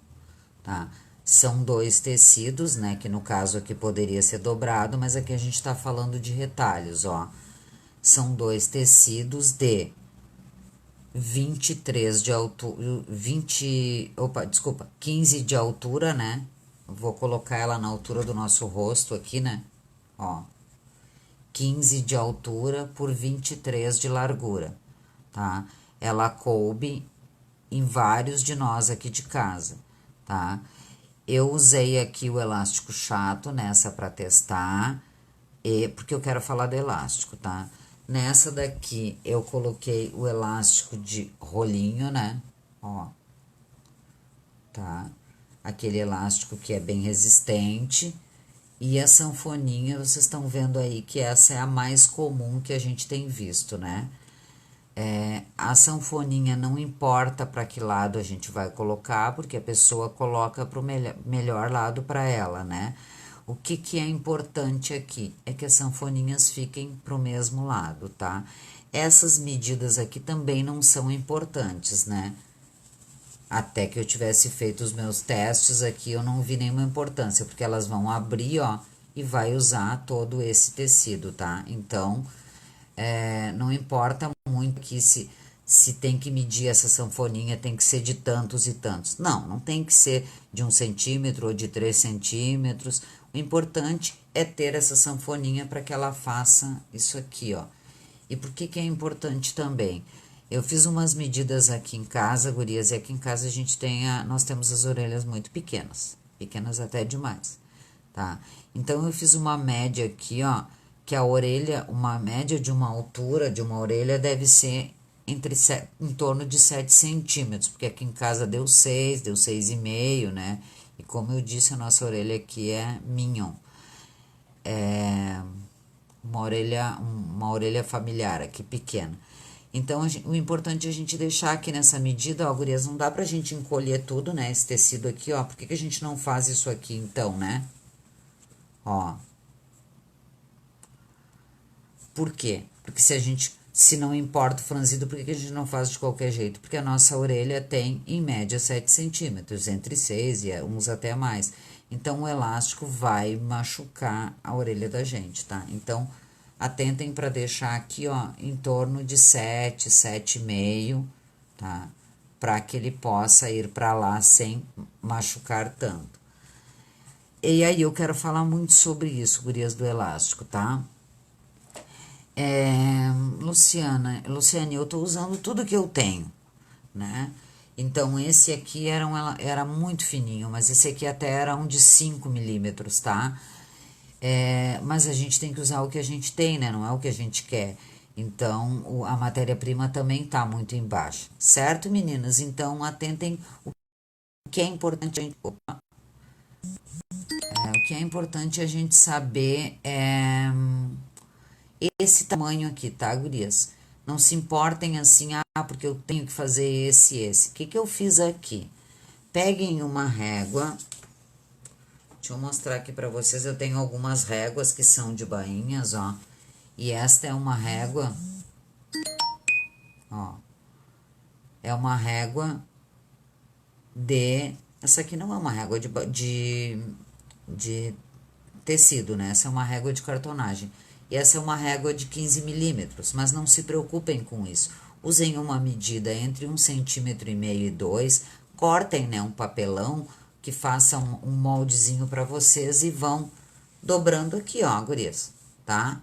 S1: tá? São 2 tecidos, né, que no caso aqui poderia ser dobrado, mas aqui a gente tá falando de retalhos, ó. São 2 tecidos de 23 de altura, 15 de altura, né? Vou colocar ela na altura do nosso rosto aqui, né? Ó, 15 de altura por 23 de largura, tá? Ela coube em vários de nós aqui de casa, tá? Eu usei aqui o elástico chato nessa para testar, porque eu quero falar do elástico, tá? Nessa daqui eu coloquei o elástico de rolinho, né? Ó, tá? Aquele elástico que é bem resistente. E a sanfoninha, vocês estão vendo aí que essa é a mais comum que a gente tem visto, né? A sanfoninha não importa para que lado a gente vai colocar, porque a pessoa coloca para o melhor lado para ela, né? O que é importante aqui é que as sanfoninhas fiquem para o mesmo lado, tá? Essas medidas aqui também não são importantes, né? Até que eu tivesse feito os meus testes aqui, eu não vi nenhuma importância, porque elas vão abrir, ó, e vai usar todo esse tecido, tá? Então, não importa muito que se tem que medir essa sanfoninha, tem que ser de tantos e tantos. Não, não tem que ser de 1 centímetro ou de 3 centímetros. O importante é ter essa sanfoninha para que ela faça isso aqui, ó. E por que é importante também? Eu fiz umas medidas aqui em casa, gurias, e aqui em casa nós temos as orelhas muito pequenas, pequenas até demais, tá? Então, eu fiz uma média aqui, ó, que a orelha, uma média de uma altura de uma orelha deve ser em torno de 7 centímetros, porque aqui em casa deu 6,5, né? E como eu disse, a nossa orelha aqui é mignon. Uma orelha familiar aqui, pequena. Então, o importante é a gente deixar aqui nessa medida, ó, gurias, não dá pra gente encolher tudo, né, esse tecido aqui, ó, por que a gente não faz isso aqui, então, né? Ó. Por quê? Porque se não importa o franzido, por que a gente não faz de qualquer jeito? Porque a nossa orelha tem, em média, 7 centímetros, entre 6 e uns até mais. Então, o elástico vai machucar a orelha da gente, tá? Então, atentem para deixar aqui, ó, em torno de 7, 7,5, tá? Para que ele possa ir para lá sem machucar tanto. E aí eu quero falar muito sobre isso, gurias do elástico, tá? Luciane, eu tô usando tudo que eu tenho, né? Então, esse aqui era muito fininho, mas esse aqui até era um de 5 milímetros, tá? Mas a gente tem que usar o que a gente tem, né? Não é o que a gente quer. Então, a matéria-prima também tá muito embaixo, certo, meninas? Então, atentem o que é importante. O que é importante a gente saber é esse tamanho aqui, tá, gurias? Não se importem assim, porque eu tenho que fazer esse e esse. O que eu fiz aqui? Peguem uma régua. Deixa eu mostrar aqui pra vocês. Eu tenho algumas réguas que são de bainhas, ó. E esta é uma régua, ó. É uma régua de... Essa aqui não é uma régua de tecido, né? Essa é uma régua de cartonagem. E essa é uma régua de 15 milímetros, mas não se preocupem com isso. Usem uma medida entre 1,5 cm e 2, cortem, né, um papelão que faça um moldezinho para vocês e vão dobrando aqui, ó, gurias, tá?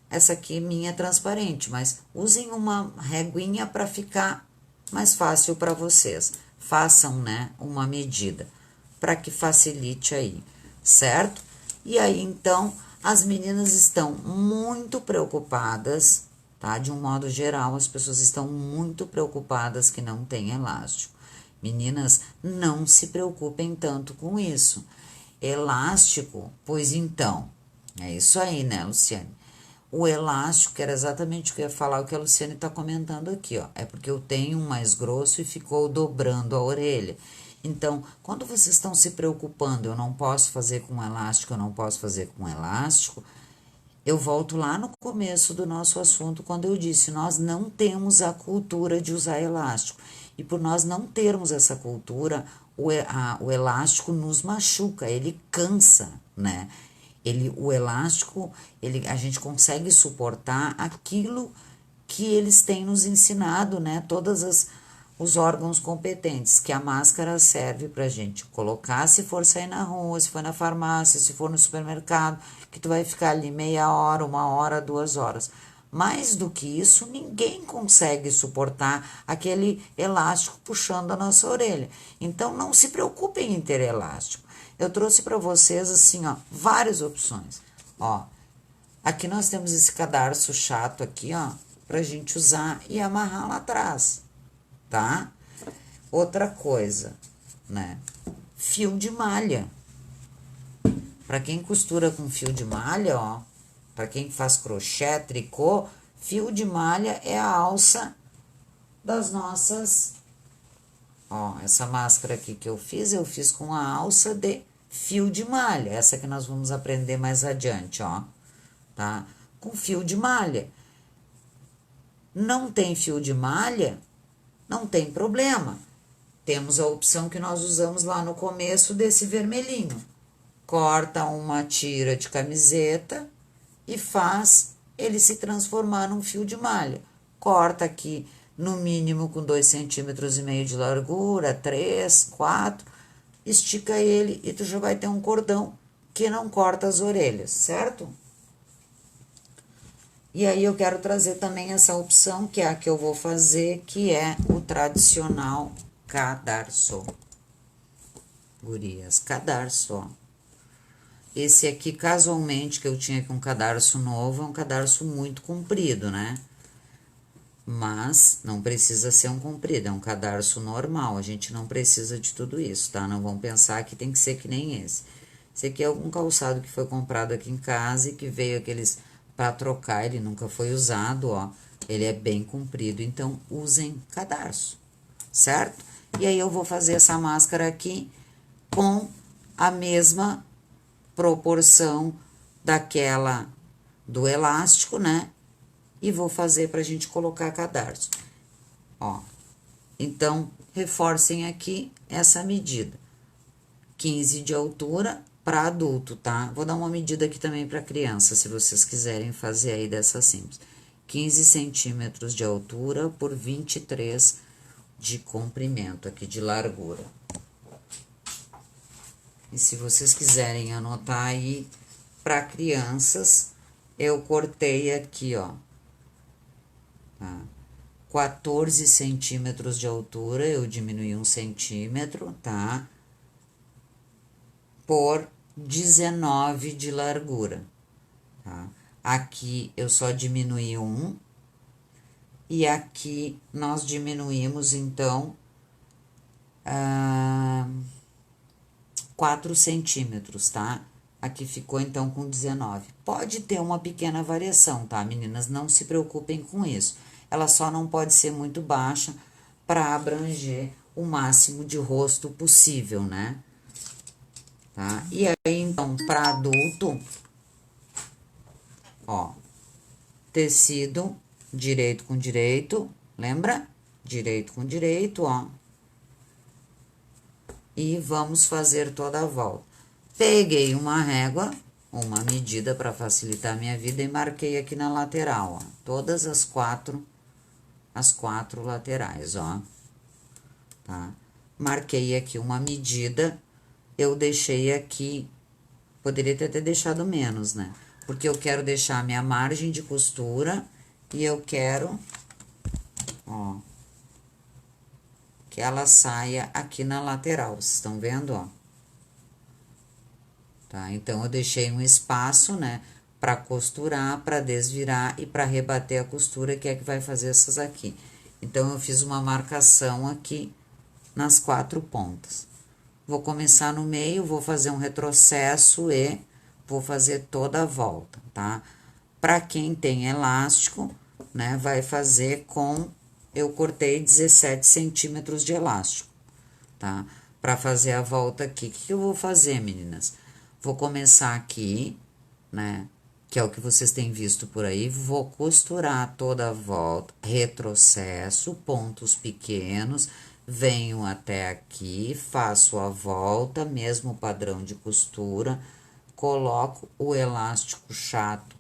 S1: Essa aqui minha é transparente, mas usem uma reguinha para ficar mais fácil para vocês. Façam, né, uma medida para que facilite aí, certo? E aí, então, as meninas estão muito preocupadas, tá? De um modo geral, as pessoas estão muito preocupadas que não tem elástico. Meninas, não se preocupem tanto com isso. Elástico, pois então, é isso aí, né, Luciane? O elástico, era exatamente o que eu ia falar, o que a Luciane tá comentando aqui, ó. É porque eu tenho um mais grosso e ficou dobrando a orelha. Então, quando vocês estão se preocupando, eu não posso fazer com elástico, eu não posso fazer com elástico, eu volto lá no começo do nosso assunto, quando eu disse, nós não temos a cultura de usar elástico. E por nós não termos essa cultura, o elástico nos machuca, ele cansa, né? O elástico, a gente consegue suportar aquilo que eles têm nos ensinado, né? Os órgãos competentes, que a máscara serve pra gente colocar se for sair na rua, se for na farmácia, se for no supermercado, que tu vai ficar ali meia hora, 1 hora, 2 horas. Mais do que isso, ninguém consegue suportar aquele elástico puxando a nossa orelha. Então, não se preocupem em ter elástico. Eu trouxe para vocês, assim, ó, várias opções. Ó, aqui nós temos esse cadarço chato aqui, ó, pra gente usar e amarrar lá atrás, tá? Outra coisa, né? Fio de malha. Para quem costura com fio de malha, ó, para quem faz crochê, tricô, fio de malha é a alça das nossas... Ó, essa máscara aqui que eu fiz com a alça de fio de malha. Essa que nós vamos aprender mais adiante, ó, tá? Com fio de malha. Não tem fio de malha, não tem problema. Temos a opção que nós usamos lá no começo desse vermelhinho. Corta uma tira de camiseta e faz ele se transformar num fio de malha. Corta aqui no mínimo com 2,5 cm de largura, 3, 4, estica ele e tu já vai ter um cordão que não corta as orelhas, certo? E aí eu quero trazer também essa opção, que é a que eu vou fazer, que é o tradicional cadarço. Gurias, cadarço, ó. Esse aqui, casualmente, que eu tinha aqui um cadarço novo, é um cadarço muito comprido, né? Mas não precisa ser um comprido, é um cadarço normal, a gente não precisa de tudo isso, tá? Não vão pensar que tem que ser que nem esse. Esse aqui é algum calçado que foi comprado aqui em casa e que veio aqueles para trocar, ele nunca foi usado, ó. Ele é bem comprido, então usem cadarço, certo? E aí eu vou fazer essa máscara aqui com a mesma proporção daquela do elástico, né? E vou fazer pra gente colocar cadarço. Ó, então, reforcem aqui essa medida. 15 de altura, para adulto, tá? Vou dar uma medida aqui também para criança, se vocês quiserem fazer aí dessa simples. 15 centímetros de altura por 23 de comprimento aqui, de largura. E se vocês quiserem anotar aí, para crianças, eu cortei aqui, ó, tá? 14 centímetros de altura, eu diminui 1 centímetro, tá? Por 19 de largura, tá? Aqui eu só diminui 1, e aqui nós diminuímos, então, 4 centímetros, tá? Aqui ficou, então, com 19. Pode ter uma pequena variação, tá, meninas? Não se preocupem com isso. Ela só não pode ser muito baixa para abranger o máximo de rosto possível, né? Tá? E aí, então, para adulto, ó, tecido direito com direito, lembra? Direito com direito, ó. E vamos fazer toda a volta. Peguei uma régua, uma medida para facilitar a minha vida e marquei aqui na lateral, ó. Todas as quatro laterais, ó. Tá? Marquei aqui uma medida, eu deixei aqui, poderia ter deixado menos, né? Porque eu quero deixar a minha margem de costura e eu quero, ó, que ela saia aqui na lateral, vocês estão vendo, ó? Tá? Então, eu deixei um espaço, né, para costurar, para desvirar e para rebater a costura, que é que vai fazer essas aqui. Então, eu fiz uma marcação aqui nas 4 pontas. Vou começar no meio, vou fazer um retrocesso e vou fazer toda a volta, tá? Para quem tem elástico, né, vai fazer com... Eu cortei 17 centímetros de elástico, tá? Para fazer a volta aqui. O que eu vou fazer, meninas? Vou começar aqui, né? Que é o que vocês têm visto por aí. Vou costurar toda a volta, retrocesso, pontos pequenos, venho até aqui, faço a volta, mesmo padrão de costura, coloco o elástico chato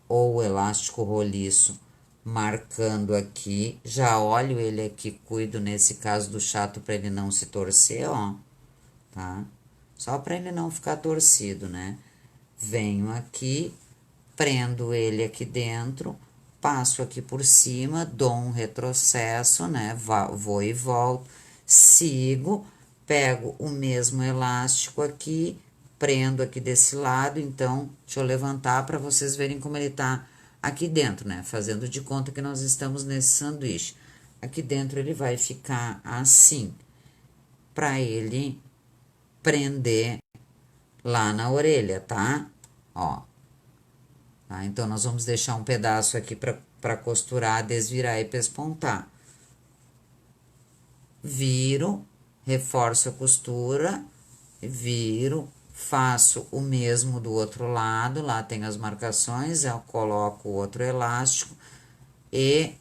S1: ou o elástico roliço, marcando aqui, já olho ele aqui, cuido nesse caso do chato para ele não se torcer, ó, tá? Só para ele não ficar torcido, né? Venho aqui, prendo ele aqui dentro, passo aqui por cima, dou um retrocesso, né? Vou e volto, sigo, pego o mesmo elástico aqui, prendo aqui desse lado, então, deixa eu levantar para vocês verem como ele tá aqui dentro, né? Fazendo de conta que nós estamos nesse sanduíche. Aqui dentro ele vai ficar assim, para ele prender lá na orelha, tá? Ó. Tá? Então, nós vamos deixar um pedaço aqui para costurar, desvirar e pespontar. Viro, reforço a costura, viro, faço o mesmo do outro lado, lá tem as marcações, eu coloco o outro elástico e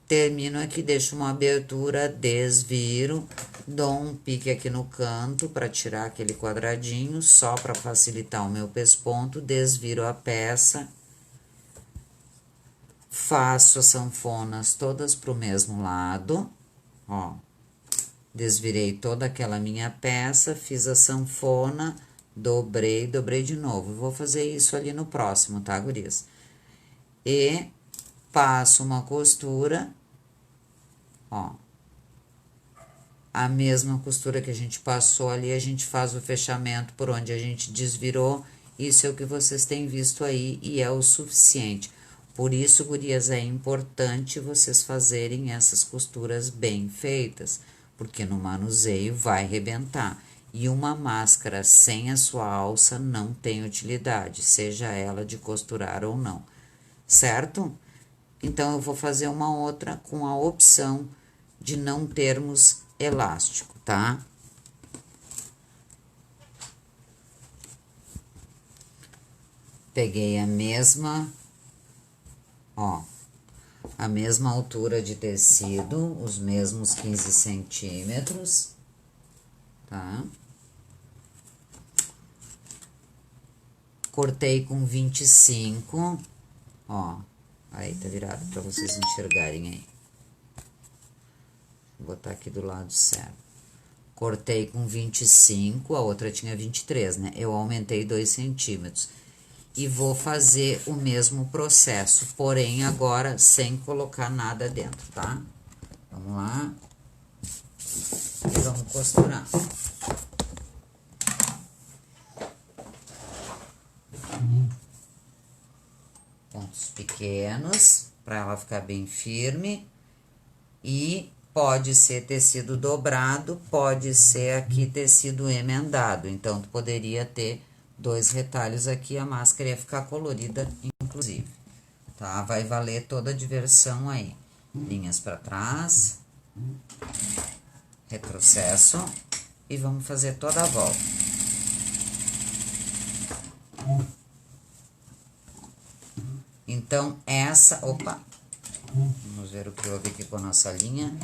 S1: termino aqui, deixo uma abertura, desviro, dou um pique aqui no canto para tirar aquele quadradinho, só para facilitar o meu pesponto, desviro a peça, faço as sanfonas todas pro mesmo lado, ó. Desvirei toda aquela minha peça, fiz a sanfona, dobrei de novo. Vou fazer isso ali no próximo, tá, gurias? E passo uma costura, ó. A mesma costura que a gente passou ali, a gente faz o fechamento por onde a gente desvirou. Isso é o que vocês têm visto aí e é o suficiente. Por isso, gurias, é importante vocês fazerem essas costuras bem feitas, porque no manuseio vai rebentar. E uma máscara sem a sua alça não tem utilidade, seja ela de costurar ou não, certo? Então, eu vou fazer uma outra com a opção de não termos elástico, tá? Peguei a mesma, ó, a mesma altura de tecido, os mesmos 15 centímetros, tá? cortei com 25, ó, aí tá virado pra vocês enxergarem aí. Vou botar aqui do lado certo. Cortei com 25, a outra tinha 23, né? Eu aumentei 2 centímetros. E vou fazer o mesmo processo, porém agora sem colocar nada dentro, tá? Vamos lá. E vamos costurar. Pontos pequenos, para ela ficar bem firme. E pode ser tecido dobrado, pode ser aqui tecido emendado. Então, tu poderia ter 2 retalhos aqui, a máscara ia ficar colorida, inclusive. Tá? Vai valer toda a diversão aí. Linhas para trás. Retrocesso. E vamos fazer toda a volta. Então, essa... Opa! Vamos ver o que houve aqui com a nossa linha.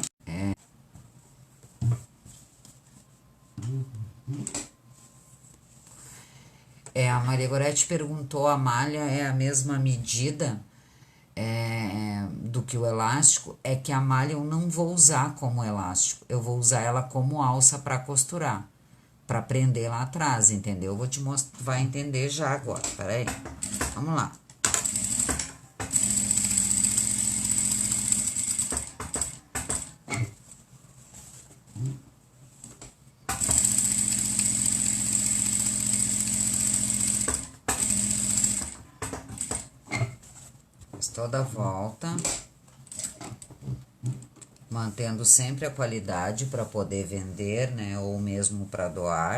S1: A Maria Gorete perguntou, a malha é a mesma medida do que o elástico? É que a malha eu não vou usar como elástico, eu vou usar ela como alça para costurar, para prender lá atrás, entendeu? Eu vou te mostrar, tu vai entender já agora, peraí. Vamos lá. Toda a volta, mantendo sempre a qualidade para poder vender, né, ou mesmo para doar.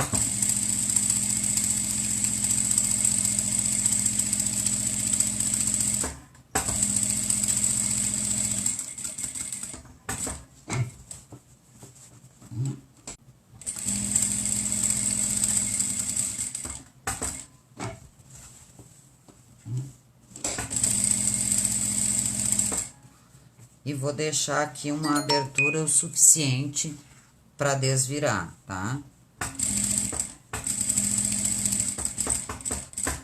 S1: E vou deixar aqui uma abertura o suficiente para desvirar, tá?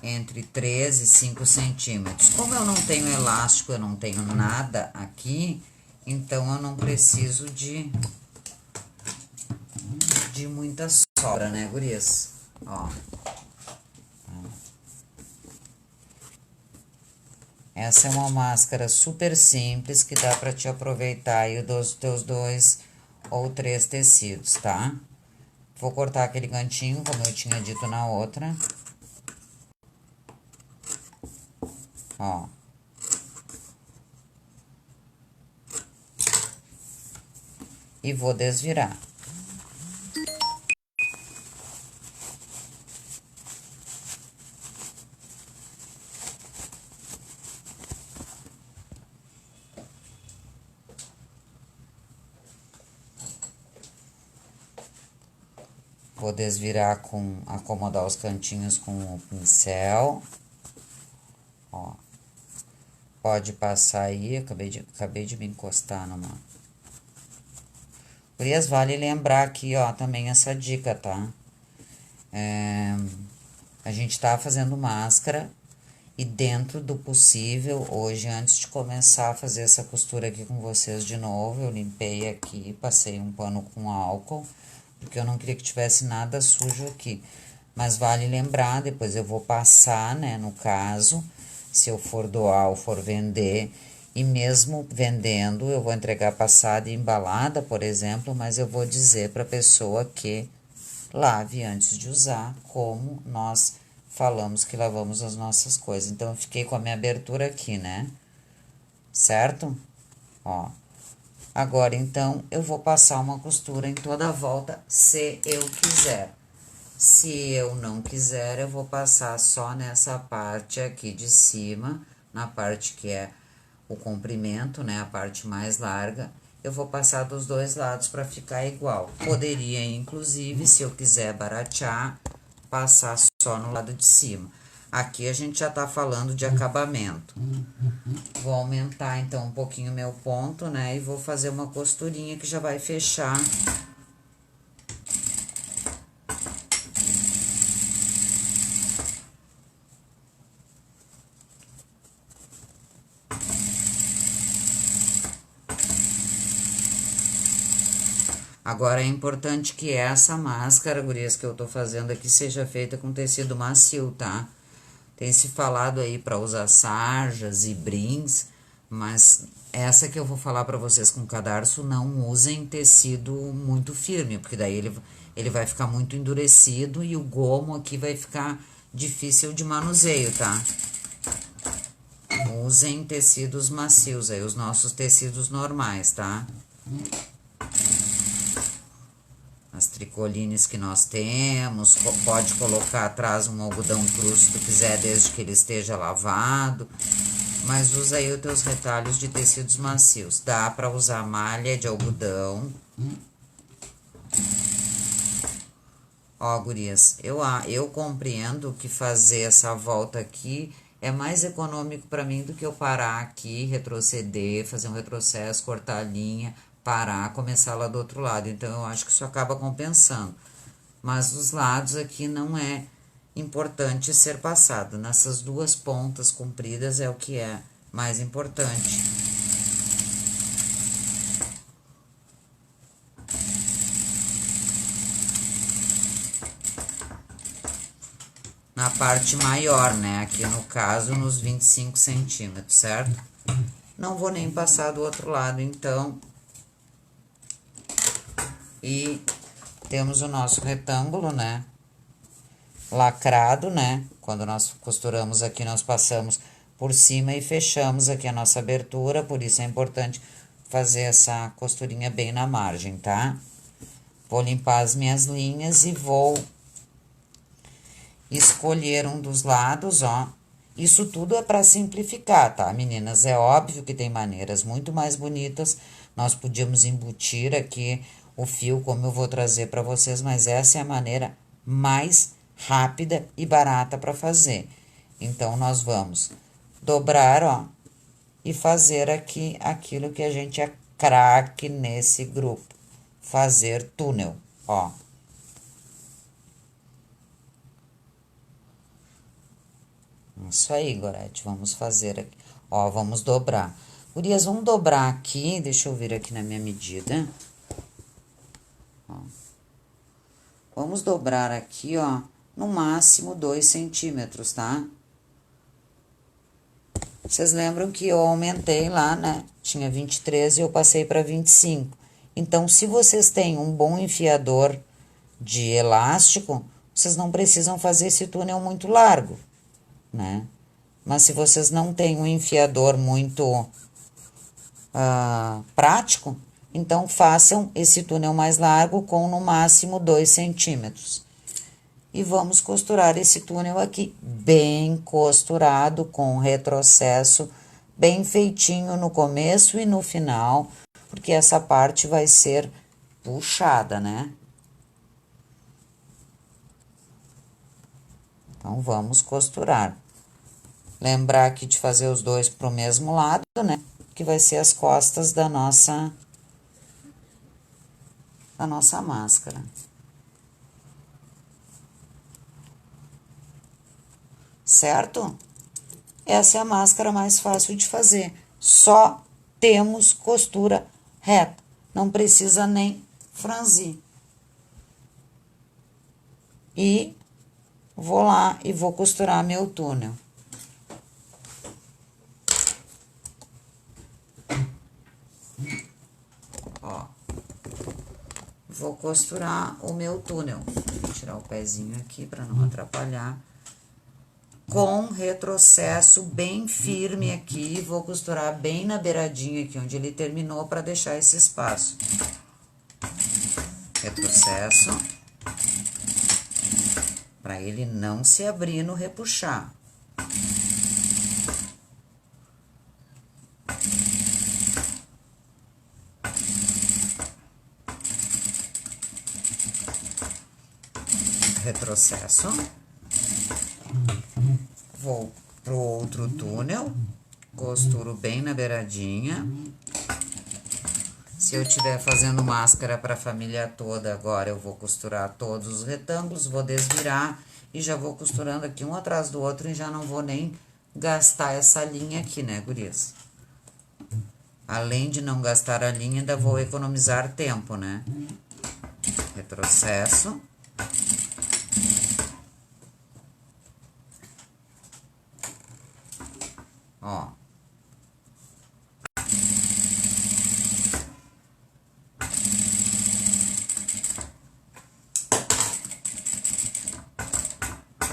S1: Entre 3 e 5 centímetros. Como eu não tenho elástico, eu não tenho nada aqui, então eu não preciso de muita sobra, né, gurias? Ó. Essa é uma máscara super simples que dá pra te aproveitar aí dos teus 2 ou 3 tecidos, tá? Vou cortar aquele cantinho, como eu tinha dito na outra. Ó. E vou desvirar. Vou desvirar com, acomodar os cantinhos com o pincel. Ó. Pode passar aí, acabei de me encostar numa. Gurias, vale lembrar aqui, ó, também essa dica, tá? A gente tá fazendo máscara e dentro do possível, hoje, antes de começar a fazer essa costura aqui com vocês de novo, eu limpei aqui, passei um pano com álcool, porque eu não queria que tivesse nada sujo aqui. Mas vale lembrar, depois eu vou passar, né, no caso, se eu for doar ou for vender, e mesmo vendendo, eu vou entregar passada e embalada, por exemplo, mas eu vou dizer para a pessoa que lave antes de usar, como nós falamos que lavamos as nossas coisas. Então, eu fiquei com a minha abertura aqui, né? Certo? Ó. Agora, então, eu vou passar uma costura em toda a volta, se eu quiser. Se eu não quiser, eu vou passar só nessa parte aqui de cima, na parte que é o comprimento, né, a parte mais larga, eu vou passar dos 2 lados para ficar igual. Poderia, inclusive, se eu quiser baratear, passar só no lado de cima. Aqui a gente já tá falando de acabamento. Vou aumentar, então, um pouquinho meu ponto, né, e vou fazer uma costurinha que já vai fechar Agora, é importante que essa máscara, gurias, que eu tô fazendo aqui, seja feita com tecido macio, tá? Tem se falado aí para usar sarjas e brins, mas essa que eu vou falar para vocês com cadarço, não usem tecido muito firme, porque daí ele vai ficar muito endurecido e o gomo aqui vai ficar difícil de manuseio, tá? Usem tecidos macios aí, os nossos tecidos normais, tá? As tricolines que nós temos, pode colocar atrás um algodão cru se tu quiser, desde que ele esteja lavado. Mas usa aí os teus retalhos de tecidos macios. Dá pra usar malha de algodão. Ó, gurias, eu compreendo que fazer essa volta aqui é mais econômico pra mim do que eu parar aqui, retroceder, fazer um retrocesso, cortar a linha, parar, começar lá do outro lado. Então, eu acho que isso acaba compensando. Mas os lados aqui não é importante ser passado. Nessas duas pontas compridas é o que é mais importante. Na parte maior, né? Aqui no caso, nos 25 centímetros, certo? Não vou nem passar do outro lado, então. E temos o nosso retângulo, né? Lacrado, né? Quando nós costuramos aqui, nós passamos por cima e fechamos aqui a nossa abertura, por isso é importante fazer essa costurinha bem na margem, tá? Vou limpar as minhas linhas e vou escolher um dos lados, ó. Isso tudo é para simplificar, tá, meninas? É óbvio que tem maneiras muito mais bonitas. Nós podíamos embutir aqui o fio, como eu vou trazer para vocês, mas essa é a maneira mais rápida e barata para fazer. Então, nós vamos dobrar, ó, e fazer aqui aquilo que a gente é craque nesse grupo. Fazer túnel, ó. Isso aí, Gorete, vamos fazer aqui. Ó, vamos dobrar. Gurias, vamos dobrar aqui, deixa eu vir aqui na minha medida. Ó. Vamos dobrar aqui, ó, no máximo 2 centímetros, tá? Vocês lembram que eu aumentei lá, né? Tinha 23 e eu passei para 25. Então, se vocês têm um bom enfiador de elástico, vocês não precisam fazer esse túnel muito largo, né? Mas se vocês não têm um enfiador muito prático, então façam esse túnel mais largo com no máximo 2 centímetros. E vamos costurar esse túnel aqui bem costurado, com retrocesso bem feitinho no começo e no final, porque essa parte vai ser puxada, né? Então, vamos costurar. Lembrar aqui de fazer os dois pro mesmo lado, né? Que vai ser as costas da nossa máscara. Certo? Essa é a máscara mais fácil de fazer. Só temos costura reta. Não precisa nem franzir. E vou lá e vou costurar meu túnel. Ó. Vou costurar o meu túnel. Vou tirar o pezinho aqui para não atrapalhar. Com retrocesso bem firme aqui, vou costurar bem na beiradinha aqui, onde ele terminou, para deixar esse espaço. Retrocesso. Para ele não se abrir no repuxar. Retrocesso. Vou pro outro túnel, costuro bem na beiradinha. Se eu estiver fazendo máscara para a família toda, agora eu vou costurar todos os retângulos, vou desvirar e já vou costurando aqui um atrás do outro e já não vou nem gastar essa linha aqui, né, gurias? Além de não gastar a linha, ainda vou economizar tempo, né? retrocesso. Ó.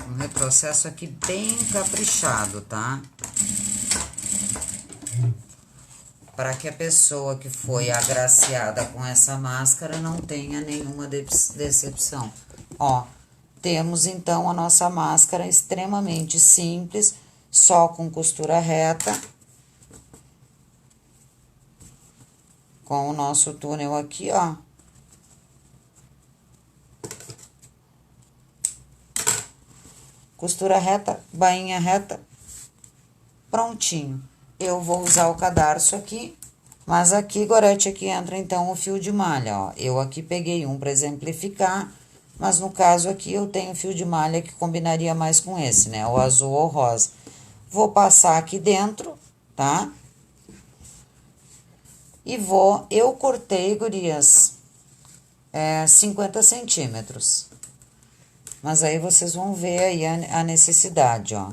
S1: Um retrocesso aqui bem caprichado, tá? Para que a pessoa que foi agraciada com essa máscara não tenha nenhuma decepção. Ó, temos então a nossa máscara extremamente simples, só com costura reta. Com o nosso túnel aqui, ó. Costura reta, bainha reta, prontinho. Eu vou usar o cadarço aqui, mas aqui, Gorete, aqui entra então o fio de malha, ó. Eu aqui peguei um para exemplificar, mas no caso aqui eu tenho fio de malha que combinaria mais com esse, né? O azul ou rosa. Vou passar aqui dentro, tá? E eu cortei, gurias, 50 centímetros. Mas aí vocês vão ver aí a necessidade, ó.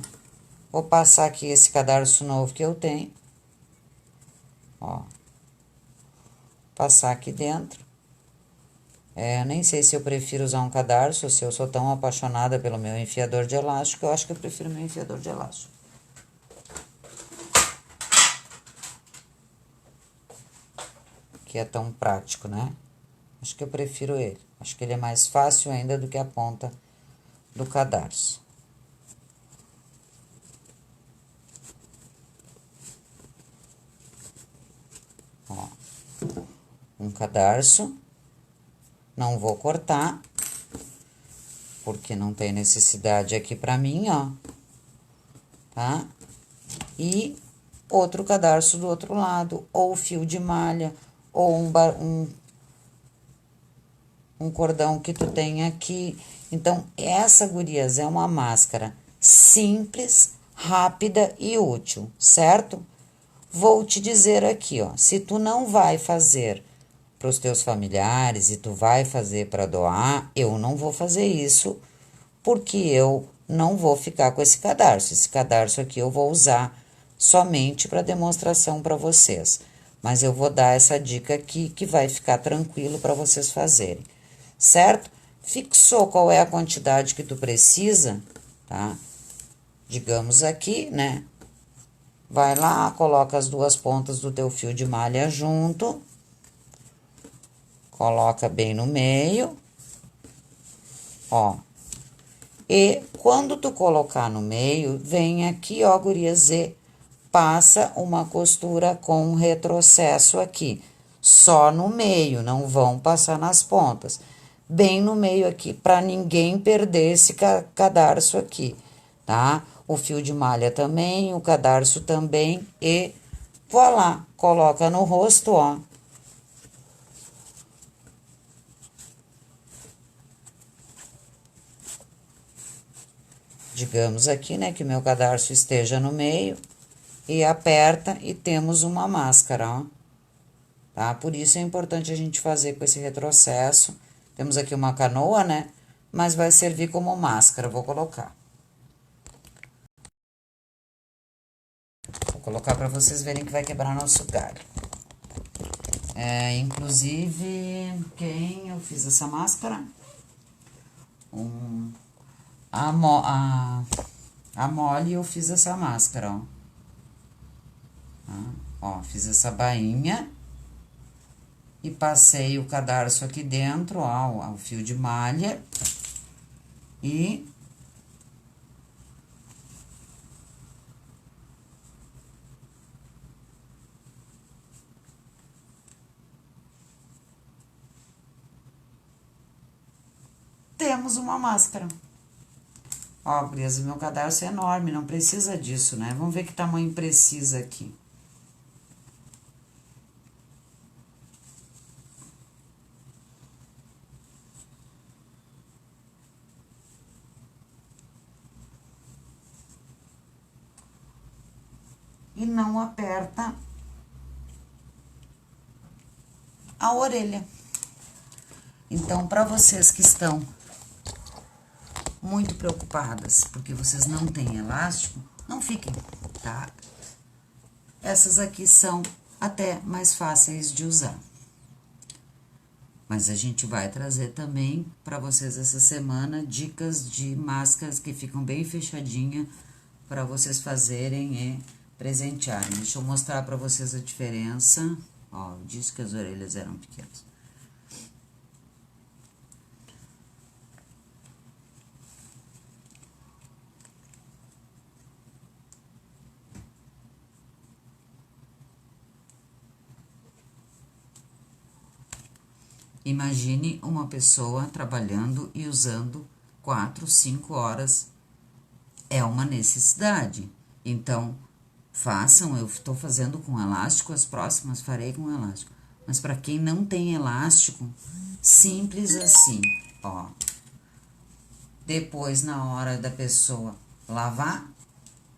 S1: Vou passar aqui esse cadarço novo que eu tenho. Ó. Passar aqui dentro. Nem sei se eu prefiro usar um cadarço, se eu sou tão apaixonada pelo meu enfiador de elástico, eu acho que eu prefiro meu enfiador de elástico. Que é tão prático, né? Acho que eu prefiro ele. Acho que ele é mais fácil ainda do que a ponta do cadarço. Ó, um cadarço, não vou cortar, porque não tem necessidade aqui pra mim, ó, tá? E outro cadarço do outro lado, ou fio de malha, ou um cordão que tu tem aqui. Então, essa, gurias, é uma máscara simples, rápida e útil, certo? Vou te dizer aqui, ó, se tu não vai fazer para os teus familiares e tu vai fazer para doar, eu não vou fazer isso, porque eu não vou ficar com esse cadarço. Esse cadarço aqui eu vou usar somente para demonstração para vocês. Mas eu vou dar essa dica aqui que vai ficar tranquilo para vocês fazerem, certo? Fixou qual é a quantidade que tu precisa, tá? Digamos aqui, né? Vai lá, coloca as duas pontas do teu fio de malha junto. Coloca bem no meio. Ó. E quando tu colocar no meio, vem aqui, ó, gurias, e passa uma costura com retrocesso aqui. Só no meio, não vão passar nas pontas. Bem no meio aqui, para ninguém perder esse cadarço aqui, tá? O fio de malha também, o cadarço também e voilá, coloca no rosto, ó. Digamos aqui, né, que o meu cadarço esteja no meio e aperta e temos uma máscara, ó. Tá? Por isso é importante a gente fazer com esse retrocesso. Temos aqui uma canoa, né, mas vai servir como máscara, vou colocar. Vou colocar para vocês verem que vai quebrar nosso galho. Inclusive, quem eu fiz essa máscara? A Mole eu fiz essa máscara, ó. Ó, fiz essa bainha e passei o cadarço aqui dentro, ó, o fio de malha e temos uma máscara. Ó, beleza, meu cadarço é enorme, não precisa disso, né? Vamos ver que tamanho precisa aqui. E não aperta a orelha. Então, para vocês que estão muito preocupadas porque vocês não têm elástico, não fiquem, tá? Essas aqui são até mais fáceis de usar. Mas a gente vai trazer também para vocês essa semana dicas de máscaras que ficam bem fechadinha para vocês fazerem e presentearem. Deixa eu mostrar para vocês a diferença. Ó, eu disse que as orelhas eram pequenas. Imagine uma pessoa trabalhando e usando 4, 5 horas. É uma necessidade. Então, façam, eu estou fazendo com elástico, as próximas farei com elástico. Mas para quem não tem elástico, simples assim, ó. Depois, na hora da pessoa lavar,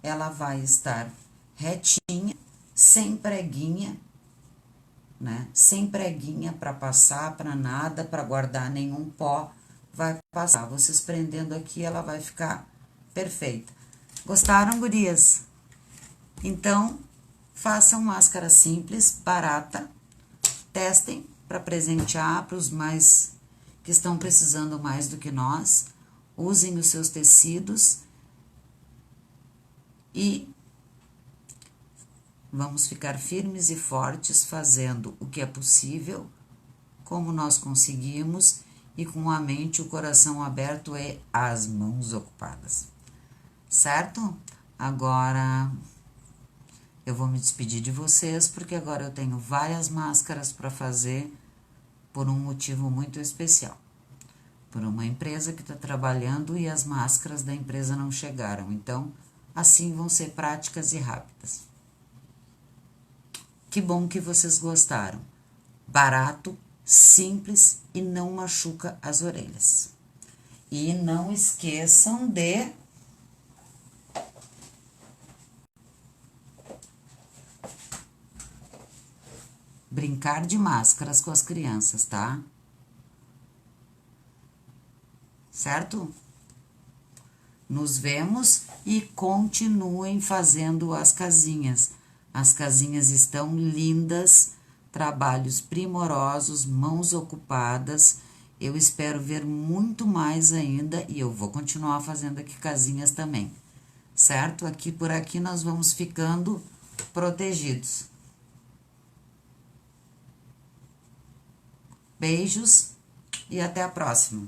S1: ela vai estar retinha, sem preguinha, né? Sem preguinha para passar, para nada, para guardar nenhum pó, vai passar. Vocês prendendo aqui, ela vai ficar perfeita. Gostaram, gurias? Então, façam máscara simples, barata, testem para presentear para os mais que estão precisando mais do que nós. Usem os seus tecidos e vamos ficar firmes e fortes fazendo o que é possível, como nós conseguimos e com a mente, o coração aberto e as mãos ocupadas. Certo? Agora eu vou me despedir de vocês, porque agora eu tenho várias máscaras para fazer por um motivo muito especial. Por uma empresa que está trabalhando e as máscaras da empresa não chegaram. Então, assim vão ser práticas e rápidas. Que bom que vocês gostaram. Barato, simples e não machuca as orelhas. E não esqueçam de brincar de máscaras com as crianças, tá? Certo? Nos vemos e continuem fazendo as casinhas. As casinhas estão lindas, trabalhos primorosos, mãos ocupadas. Eu espero ver muito mais ainda e eu vou continuar fazendo aqui casinhas também, certo? Aqui por aqui nós vamos ficando protegidos. Beijos e até a próxima.